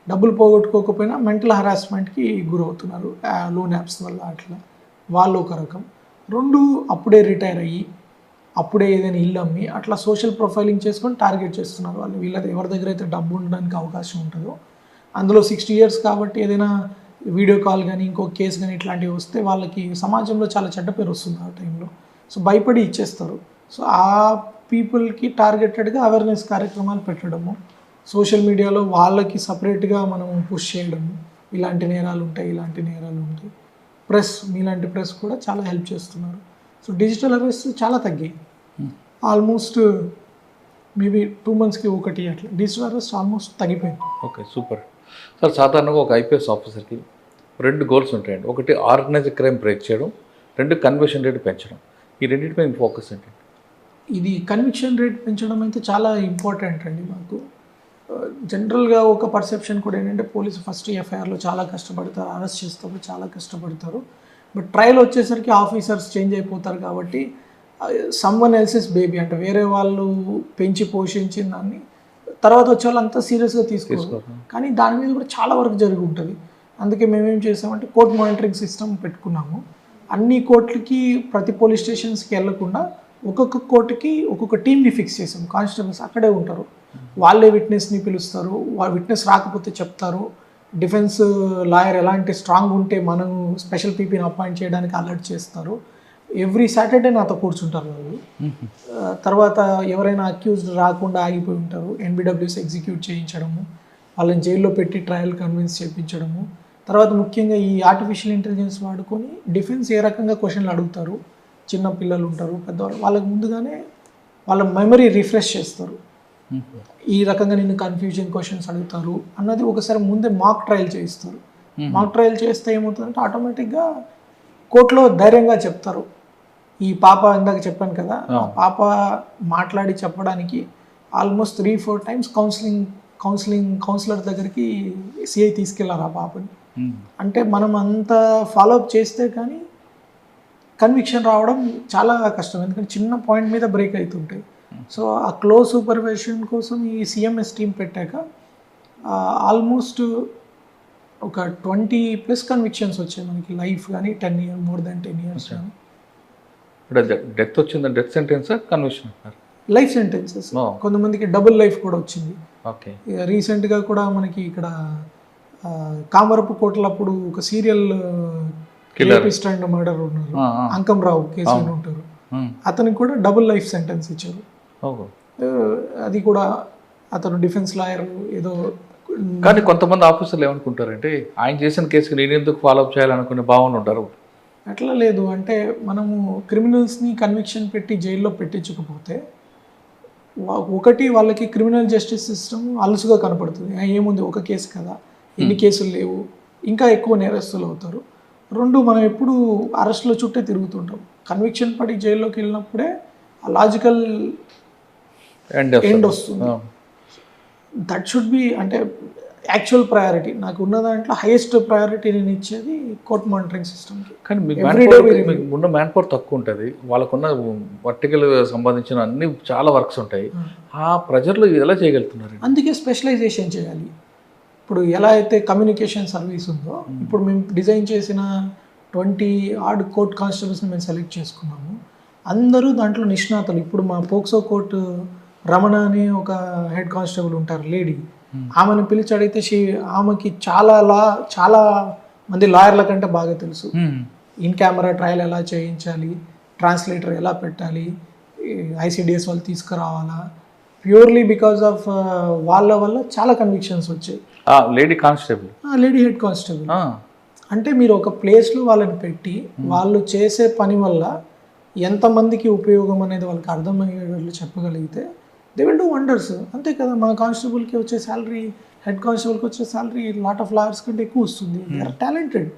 డబ్బులు పోగొట్టుకోకపోయినా మెంటల్ హరాస్మెంట్కి గురవుతున్నారు లోన్ యాప్స్ వల్ల. అట్లా వాళ్ళు ఒక రకం. 2 అప్పుడే రిటైర్ అయ్యి అప్పుడే ఏదైనా ఇల్లు అమ్మి అట్లా సోషల్ ప్రొఫైలింగ్ చేసుకొని టార్గెట్ చేస్తున్నారు వాళ్ళు. వీళ్ళది ఎవరి దగ్గర అయితే డబ్బు ఉండడానికి అవకాశం ఉంటుందో అందులో 60 years కాబట్టి ఏదైనా వీడియో కాల్ కానీ ఇంకో కేసు కానీ ఇట్లాంటివి వస్తే వాళ్ళకి సమాజంలో చాలా చెడ్డ పేరు వస్తుంది ఆ టైంలో. సో భయపడి ఇచ్చేస్తారు. సో ఆ పీపుల్కి టార్గెటెడ్గా అవేర్నెస్ కార్యక్రమాలు పెట్టడము, సోషల్ మీడియాలో వాళ్ళకి సపరేట్గా మనం పుష్ చేయడము, ఇలాంటి నేరాలు ఉంటాయి, ఇలాంటి నేరాలు ఉంటాయి. ప్రెస్, మీలాంటి ప్రెస్ కూడా చాలా హెల్ప్ చేస్తున్నారు. సో డిజిటల్ అరెస్ట్ చాలా తగ్గాయి. ఆల్మోస్ట్ మేబీ 2 monthsకి ఒకటి అట్లా డిజిటల్ అరెస్ట్ ఆల్మోస్ట్ తగ్గిపోయింది. Okay, super sir. సాధారణంగా ఒక ఐపీఎస్ ఆఫీసర్కి 2 goals ఉంటాయండి. ఒకటి ఆర్గనైజ్డ్ క్రైమ్ బ్రేక్ చేయడం, 2 కన్విక్షన్ రేట్ పెంచడం. ఈ రెండింటిపై ఫోకస్ ఏంటి? ఇది కన్విక్షన్ రేట్ పెంచడం అయితే చాలా ఇంపార్టెంట్ అండి మాకు. జనరల్గా ఒక పర్సెప్షన్ కూడా ఏంటంటే పోలీసు ఫస్ట్ ఎఫ్ఐఆర్లో చాలా కష్టపడతారు, అరెస్ట్ చేస్తారు, చాలా కష్టపడతారు. బట్ ట్రయల్ వచ్చేసరికి ఆఫీసర్స్ చేంజ్ అయిపోతారు కాబట్టి సమ్వన్ ఎల్సెస్ బేబీ అంటే వేరే వాళ్ళు పెంచి పోషించిన దాన్ని తర్వాత వచ్చే వాళ్ళు అంతా సీరియస్గా తీసుకోరు. కానీ దాని మీద కూడా చాలా వరకు జరిగి ఉంటుంది. అందుకే మేమేం చేసామంటే కోర్ట్ మానిటరింగ్ సిస్టమ్ పెట్టుకున్నాము. అన్ని కోర్టులకి ప్రతి పోలీస్ స్టేషన్స్కి వెళ్లకుండా ఒక్కొక్క కోర్టుకి ఒక్కొక్క టీమ్ని ఫిక్స్ చేసాం. కానిస్టేబుల్స్ అక్కడే ఉంటారు, వాళ్ళే విట్నెస్ని పిలుస్తారు, విట్నెస్ రాకపోతే చెప్తారు. డిఫెన్స్ లాయర్ ఎలాంటి స్ట్రాంగ్ ఉంటే మనం స్పెషల్ పీపీని అపాయింట్ చేయడానికి అలర్ట్ చేస్తారు. ఎవ్రీ సాటర్డే నాతో కూర్చుంటారు వాళ్ళు. తర్వాత ఎవరైనా అక్యూజ్డ్ రాకుండా ఆగిపోయి ఉంటారు, ఎన్బిడబ్ల్యూస్ ఎగ్జిక్యూట్ చేయించడము, వాళ్ళని జైల్లో పెట్టి ట్రయల్ కన్విన్స్ చేయించడము. తర్వాత ముఖ్యంగా ఈ ఆర్టిఫిషియల్ ఇంటెలిజెన్స్ వాడుకొని డిఫెన్స్ ఏ రకంగా క్వశ్చన్లు అడుగుతారు, చిన్న పిల్లలు ఉంటారు, పెద్దవాళ్ళు, వాళ్ళకి ముందుగానే వాళ్ళ మెమరీ రిఫ్రెష్ చేస్తారు. ఈ రకంగా నిన్ను కన్ఫ్యూజన్ క్వశ్చన్స్ అడుగుతారు అన్నది ఒకసారి ముందే మాక్ ట్రయల్ చేయిస్తారు. మాక్ ట్రయల్ చేస్తే ఏమవుతుందంటే ఆటోమేటిక్గా కోర్టులో ధైర్యంగా చెప్తారు. ఈ పాప ఇందాక చెప్పాను కదా, ఆ పాప మాట్లాడి చెప్పడానికి ఆల్మోస్ట్ 3-4 times కౌన్సిలర్ దగ్గరికి సిఐ తీసుకెళ్లారు ఆ పాపని. అంటే మనం అంత ఫాలోఅప్ చేస్తే కానీ కన్విక్షన్ రావడం చాలా కష్టం, ఎందుకంటే చిన్న పాయింట్ మీద బ్రేక్ అవుతుంటాయి. సో ఆ క్లోజ్ సూపర్విజన్ కోసం ఈ సిఎంఎస్ టీమ్ పెట్టాక ఆల్మోస్ట్ ఒక 20+ కన్విక్షన్స్ వచ్చాయి మనకి లైఫ్ కానీ 10 years, more than 10 years కానీ. డెత్ వచ్చిందా? Death sentence conviction? Life sentences. కొంతమందికి డబుల్ లైఫ్ కూడా వచ్చింది. ఓకే. రీసెంట్గా కూడా మనకి ఇక్కడ కామరపు కోటలప్పుడు ఒక సీరియల్ రేపిస్ట్ అండ్ మర్డర్ ఉన్నారు, అంకం రావు కేసులో ఉంటారు, అతనికి కూడా డబుల్ లైఫ్ సెంటెన్స్ ఇచ్చారు. అది కూడా అతను డిఫెన్స్ లాయర్ ఏదో. కానీ కొంతమంది ఆఫీసర్లు ఏమనుకుంటారంటే ఆయన చేసిన కేసుకి నేను ఎందుకు ఫాలోఅప్ చేయాలనుకునే భావన ఉంటారు. అట్లా లేదు. అంటే మనము క్రిమినల్స్ని కన్విక్షన్ పెట్టి జైల్లో పెట్టించకపోతే ఒకటి వాళ్ళకి క్రిమినల్ జస్టిస్ సిస్టమ్ అలుసుగా కనపడుతుంది. ఏముంది, ఒక కేసు కదా, ఎన్ని కేసులు లేవు, ఇంకా ఎక్కువ నేరస్తులు అవుతారు. 2 మనం ఎప్పుడు అరెస్ట్లో చుట్టే తిరుగుతుంటాం. కన్విక్షన్ పడి జైల్లోకి వెళ్ళినప్పుడే ఆ లాజికల్ ఎండ్ వస్తుంది. దట్ షుడ్ బి అంటే యాక్చువల్ ప్రయారిటీ. నాకు ఉన్న దాంట్లో హైయెస్ట్ ప్రయారిటీ నేను ఇచ్చేది కోర్ట్ మానిటరింగ్ సిస్టమ్కి. కానీ మీకు ఉన్న మ్యాన్ పవర్ తక్కువ ఉంటుంది, వాళ్ళకున్న వర్టికల్ సంబంధించిన అన్ని చాలా వర్క్స్ ఉంటాయి. ఆ ప్రజలు ఎలా చేయగలుగుతున్నారు? అందుకే స్పెషలైజేషన్ చేయాలి. ఇప్పుడు ఎలా అయితే కమ్యూనికేషన్ సర్వీస్ ఉందో, ఇప్పుడు మేము డిజైన్ చేసిన 20 కోర్ట్ కానిస్టేబుల్స్ని మేము సెలెక్ట్ చేసుకున్నాము. అందరూ దాంట్లో నిష్ణాతులు. ఇప్పుడు మా పోక్సో కోర్టు రమణ అని ఒక హెడ్ కానిస్టేబుల్ ఉంటారు, లేడీ, ఆమెను పిలిచి అడిగితే ఆమెకి చాలా మంది లాయర్ల కంటే బాగా తెలుసు. ఇన్ కెమెరా ట్రయల్ ఎలా చేయించాలి, ట్రాన్స్లేటర్ ఎలా పెట్టాలి, ICDS వాళ్ళు తీసుకురావాలా, ప్యూర్లీ బికాస్ ఆఫ్ వాళ్ళ వల్ల చాలా కన్విక్షన్స్ వచ్చాయి. Lady constable, lady head constable అంటే మీరు ఒక ప్లేస్లో వాళ్ళని పెట్టి వాళ్ళు చేసే పని వల్ల ఎంతమందికి ఉపయోగం అనేది వాళ్ళకి అర్థమయ్యేటట్లు చెప్పగలిగితే దే విల్ డూ వండర్స్. అంతే కదా, మా కానిస్టేబుల్కి వచ్చే శాలరీ, హెడ్ కానిస్టేబుల్కి వచ్చే శాలరీ లాట్ ఆఫ్ లాయర్స్ కంటే ఎక్కువ వస్తుంది. They are talented.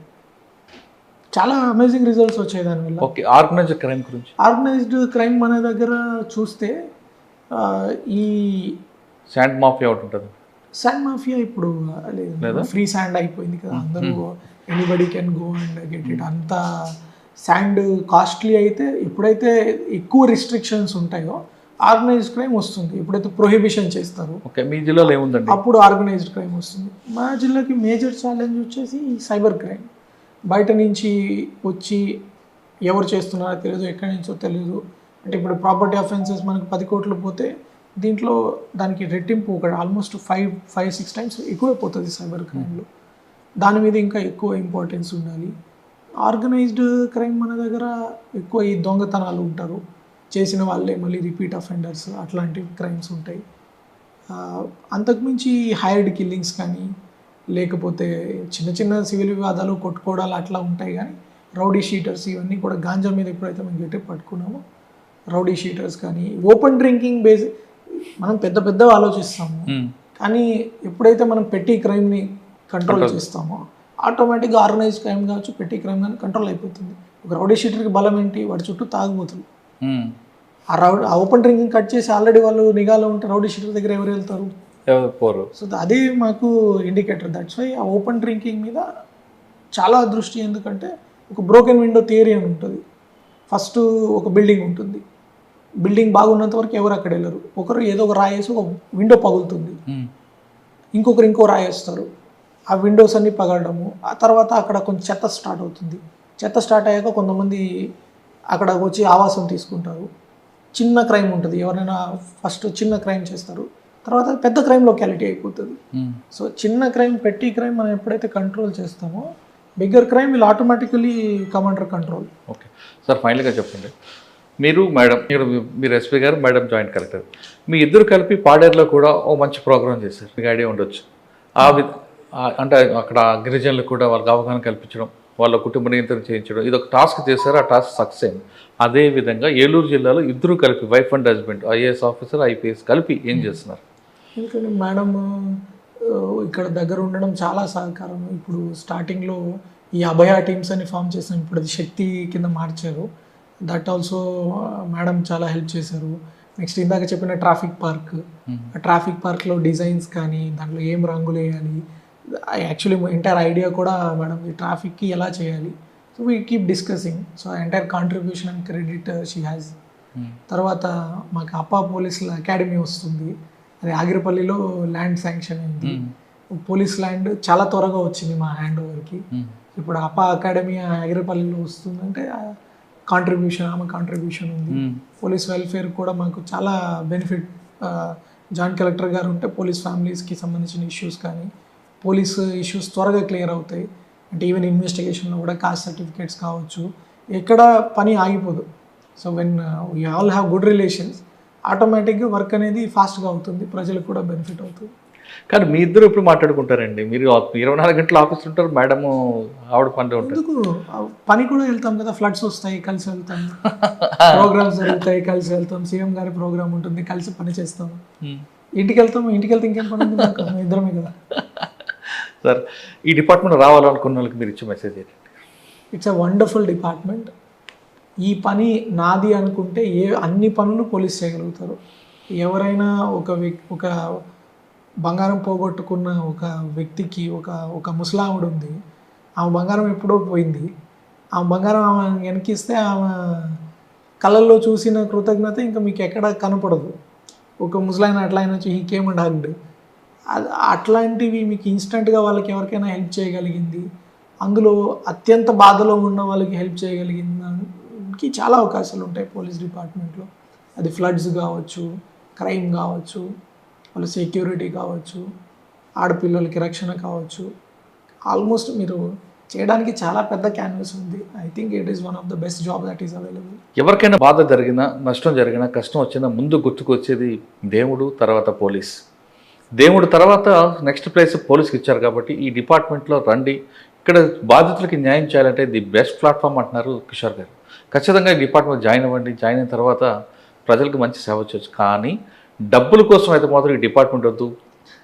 చాలా అమేజింగ్ రిజల్ట్స్ వచ్చాయి దానివల్ల. ఓకే, ఆర్గనైజ్డ్ క్రైమ్ గురించి. ఆర్గనైజ్డ్ క్రైమ్ మన దగ్గర చూస్తే ఈ శాండ్ మాఫియా ఒకటి ఉంటుంది. శాండ్ మాఫియా ఇప్పుడు ఫ్రీ శాండ్ అయిపోయింది కదా, అందరూ anybody can go and get it. అంత శాండ్ కాస్ట్లీ అయితే ఎప్పుడైతే ఎక్కువ రిస్ట్రిక్షన్స్ ఉంటాయో ఆర్గనైజ్డ్ క్రైమ్ వస్తుంది. ఎప్పుడైతే ప్రొహిబిషన్ చేస్తారో ఓకే, మీ జిల్లాలో ఏముందండి అప్పుడు ఆర్గనైజ్డ్ క్రైమ్ వస్తుంది. మా జిల్లాకి మేజర్ ఛాలెంజ్ వచ్చేసి సైబర్ క్రైమ్. బయట నుంచి వచ్చి ఎవరు చేస్తున్నారో తెలియదు, ఎక్కడి నుంచో తెలియదు. అంటే ఇప్పుడు ప్రాపర్టీ అఫెన్సెస్ మనకు 10 కోట్లు పోతే దీంట్లో దానికి రెట్టింపు ఒక ఆల్మోస్ట్ 5-6 టైమ్స్ ఎక్కువైపోతుంది సైబర్ క్రైమ్లో. దాని మీద ఇంకా ఎక్కువ ఇంపార్టెన్స్ ఉండాలి. ఆర్గనైజ్డ్ క్రైమ్ మన దగ్గర ఎక్కువ ఈ దొంగతనాలు ఉంటారు, చేసిన వాళ్ళే మళ్ళీ రిపీట్ అఫెండర్స్, అట్లాంటి క్రైమ్స్ ఉంటాయి. అంతకుమించి హైర్డ్ కిల్లింగ్స్ కానీ లేకపోతే చిన్న చిన్న సివిల్ వివాదాలు, కొట్టుకోవడాలు అట్లా ఉంటాయి. కానీ రౌడీ షీటర్స్ ఇవన్నీ కూడా గాంజా మీద ఎప్పుడైతే మనం గట్టి పట్టుకున్నామో రౌడీ షీటర్స్ కానీ ఓపెన్ డ్రింకింగ్ బేస్ మనం పెద్ద ఆలోచిస్తాము. కానీ ఎప్పుడైతే మనం పెట్టి క్రైమ్ని కంట్రోల్ చేస్తామో ఆటోమేటిక్గా ఆర్గనైజ్ క్రైమ్ కావచ్చు, పెట్టి క్రైమ్ కానీ కంట్రోల్ అయిపోతుంది. ఒక రౌడీ షీటర్కి బలం ఏంటి, వాడి చుట్టూ తాగుబోతులు. ఆ ఓపెన్ డ్రింకింగ్ కట్ చేసి ఆల్రెడీ వాళ్ళు నిఘాలో ఉంటే రౌడీ షీటర్ దగ్గర ఎవరు వెళ్తారు? సో అదే మాకు ఇండికేటర్. దట్స్ వై ఆ ఓపెన్ డ్రింకింగ్ మీద చాలా దృష్టి. ఎందుకంటే ఒక బ్రోకెన్ విండో థియరీ అని ఉంటుంది. ఫస్ట్ ఒక బిల్డింగ్ ఉంటుంది, బిల్డింగ్ బాగున్నంత వరకు ఎవరు అక్కడ వెళ్ళరు. ఒకరు ఏదో ఒక రాయేసి ఒక విండో పగులుతుంది, ఇంకొకరు ఇంకో రాయేస్తారు, ఆ విండోస్ అన్నీ పగలడము. ఆ తర్వాత అక్కడ కొంచెం చెత్త స్టార్ట్ అవుతుంది. చెత్త స్టార్ట్ అయ్యాక కొంతమంది అక్కడ వచ్చి ఆవాసం తీసుకుంటారు. చిన్న క్రైమ్ ఉంటుంది, ఎవరైనా ఫస్ట్ చిన్న క్రైమ్ చేస్తారు, తర్వాత పెద్ద క్రైమ్ లొకాలిటీ అయిపోతుంది. సో చిన్న క్రైమ్, పెట్టి క్రైమ్ మనం ఎప్పుడైతే కంట్రోల్ చేస్తామో bigger crime will automatically come under control. Okay sir, ఫైనల్గా చెప్పండి, మీరు ఎస్పీ గారు, మేడం జాయింట్ కలెక్టర్, మీ ఇద్దరు కలిపి పాడేరులో కూడా ఓ మంచి ప్రోగ్రామ్ చేశారు, మీకు ఐడియా ఉండొచ్చు. అంటే అక్కడ గిరిజనులకు కూడా వాళ్ళకి అవగాహన కల్పించడం, వాళ్ళ కుటుంబ నియంత్రణ చేయించడం, ఇది ఒక టాస్క్ చేశారు. ఆ టాస్క్ సక్సెస్ అయింది. అదేవిధంగా ఏలూరు జిల్లాలో ఇద్దరు కలిపి wife and husband, IAS officer, IPS కలిపి ఏం చేస్తున్నారు? ఎందుకంటే మేడం ఇక్కడ దగ్గర ఉండడం చాలా సహకారం. ఇప్పుడు స్టార్టింగ్లో ఈ అభయ టీమ్స్ అని ఫామ్ చేసాం, ఇప్పుడు అది శక్తి కింద మార్చారు. దట్ ఆల్సో మేడం చాలా హెల్ప్ చేశారు. నెక్స్ట్ ఇందాక చెప్పిన ట్రాఫిక్ పార్క్, ఆ ట్రాఫిక్ పార్క్లో డిజైన్స్ కానీ దాంట్లో ఏం రంగులు వేయాలి, యాక్చువల్లీ ఎంటైర్ ఐడియా కూడా మేడం ఈ ట్రాఫిక్కి ఎలా చేయాలి. So we keep discussing. So entire contribution and credit she has. తర్వాత మాకు అప్పా పోలీసుల అకాడమీ వస్తుంది, అది ఆగిరిపల్లిలో ల్యాండ్ శాంక్షన్ అయింది. పోలీస్ ల్యాండ్ చాలా త్వరగా వచ్చింది మా హ్యాండ్ ఓవర్కి. ఇప్పుడు అప్పా అకాడమీ ఆగిరిపల్లిలో వస్తుందంటే ఆమె కాంట్రిబ్యూషన్ ఉంది. పోలీస్ వెల్ఫేర్ కూడా మాకు చాలా బెనిఫిట్. జాయింట్ కలెక్టర్ గారు ఉంటే పోలీస్ ఫ్యామిలీస్కి సంబంధించిన ఇష్యూస్ కానీ పోలీస్ ఇష్యూస్ త్వరగా క్లియర్ అవుతాయి. అంటే ఈవెన్ ఇన్వెస్టిగేషన్లో కూడా కాస్ట్ సర్టిఫికేట్స్ కావచ్చు, ఎక్కడ పని ఆగిపోదు. So when we all have good relations, ఆటోమేటిక్గా వర్క్ అనేది ఫాస్ట్గా అవుతుంది, ప్రజలకు కూడా బెనిఫిట్ అవుతుంది. కానీ మీ ఇద్దరు ఎప్పుడు మాట్లాడుకుంటారండి? మీరు 24 గంటలు ఆఫీస్ ఉంటారు, మేడం ఆవిడ పనిలో ఉంటారు. ఎందుకు పని కూడా వెళ్తాం కదా, ఫ్లడ్స్ వస్తాయి కలిసి వెళ్తాం, ప్రోగ్రామ్స్ జరుగుతాయి కలిసి వెళ్తాం, సీఎం గారి ప్రోగ్రామ్ ఉంటుంది కలిసి పని చేస్తాం. ఇంటికి వెళ్తే ఇంకేం పని ఉంది, ఇద్దరమే కదా. సార్, ఈ డిపార్ట్మెంట్ రావాలనుకున్న వాళ్ళకి మీరు ఇచ్చే మెసేజ్ ఏంటంటే? It's a wonderful department. ఈ పని నాది అనుకుంటే అన్ని పనులు పోలీస్ చేయగలుగుతారు. ఎవరైనా ఒక బంగారం పోగొట్టుకున్న ఒక వ్యక్తికి ఒక ముసలావిడ ఉంది, ఆమె బంగారం ఎప్పుడో పోయింది, ఆమె బంగారం ఆమె వెనకిస్తే ఆమె కళ్ళల్లో చూసిన కృతజ్ఞత ఇంకా మీకు ఎక్కడ కనపడదు. ఒక ముసలాయన అట్లా అయినా వచ్చి హీ కేమ్ అండ్ హగ్డ్, అట్లాంటివి మీకు ఇన్స్టెంట్గా వాళ్ళకి ఎవరికైనా హెల్ప్ చేయగలిగింది, అందులో అత్యంత బాధలో ఉన్న వాళ్ళకి హెల్ప్ చేయగలిగిందానికి చాలా అవకాశాలు ఉంటాయి పోలీస్ డిపార్ట్మెంట్లో. అది ఫ్లడ్స్ కావచ్చు, క్రైమ్ కావచ్చు, వాళ్ళ సెక్యూరిటీ కావచ్చు, ఆడపిల్లలకి రక్షణ కావచ్చు, ఆల్మోస్ట్ మీరు చేయడానికి చాలా పెద్ద క్యాన్వస్ ఉంది. I think it is one of the best job that is available. ఎవరికైనా బాధ జరిగినా, నష్టం జరిగినా, కష్టం వచ్చినా ముందు గుర్తుకు వచ్చేది దేవుడు, తర్వాత పోలీస్. దేవుడు తర్వాత నెక్స్ట్ ప్లేస్ పోలీస్కి ఇచ్చారు కాబట్టి ఈ డిపార్ట్మెంట్లో రండి, ఇక్కడ బాధితులకి న్యాయం చేయాలంటే ది బెస్ట్ ప్లాట్ఫామ్ అంటున్నారు కిషోర్ గారు. ఖచ్చితంగా ఈ డిపార్ట్మెంట్ జాయిన్ అవ్వండి. జాయిన్ అయిన తర్వాత ప్రజలకు మంచి సేవ చేయొచ్చు. కానీ డబ్బుల కోసం అయితే మాత్రం ఈ డిపార్ట్మెంట్ వద్దు.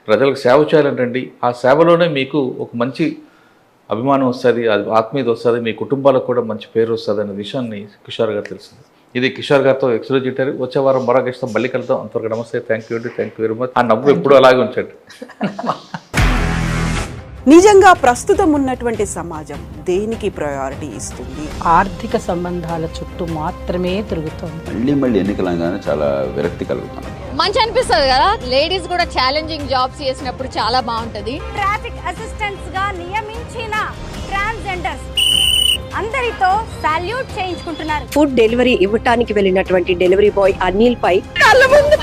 ప్రజలకు సేవ చేయాలంటండి. ఆ సేవలోనే మీకు ఒక మంచి అభిమానం వస్తుంది, ఆత్మీయత వస్తుంది, మీ కుటుంబాలకు కూడా మంచి పేరు వస్తుంది అనే విషయాన్ని కిషోర్ గారు తెలిసింది. ఇది కిషోర్ గారితో ఎక్స్క్లూజివ్ ఇంటర్వ్యూ. వచ్చే వారం మరో గెస్ట్తో మళ్ళీ కలుద్దాం. అంతవరకు నమస్తే. Thank you very much. ఆ నవ్వు ఎప్పుడూ అలాగే ఉంచండి. నిజంగా ప్రస్తుతం ఉన్నటువంటి సమాజం దేనికి ప్రయారిటీ ఇస్తుంది? ఆర్థిక సంబంధాల చుట్టూ మాత్రమే తిరుగుతోంది. మళ్ళీ ఎన్నికలంగానే చాలా విరక్తి కలుగుతాను. మంచి అనిపిస్తుంది కదా, లేడీస్ కూడా ఛాలెంజింగ్ జాబ్స్ చేసినప్పుడు చాలా బాగుంటది. ట్రాఫిక్ అసిస్టెంట్స్ గా నియమించిన ట్రాన్స్జెండర్స్ అందరితో సాల్యూట్ చేయించుకుంటున్నారు. ఫుడ్ డెలివరీ ఇవ్వటానికి వెళ్ళినటువంటి డెలివరీ బాయ్ అనిల్ పై కళ్ళ ముందు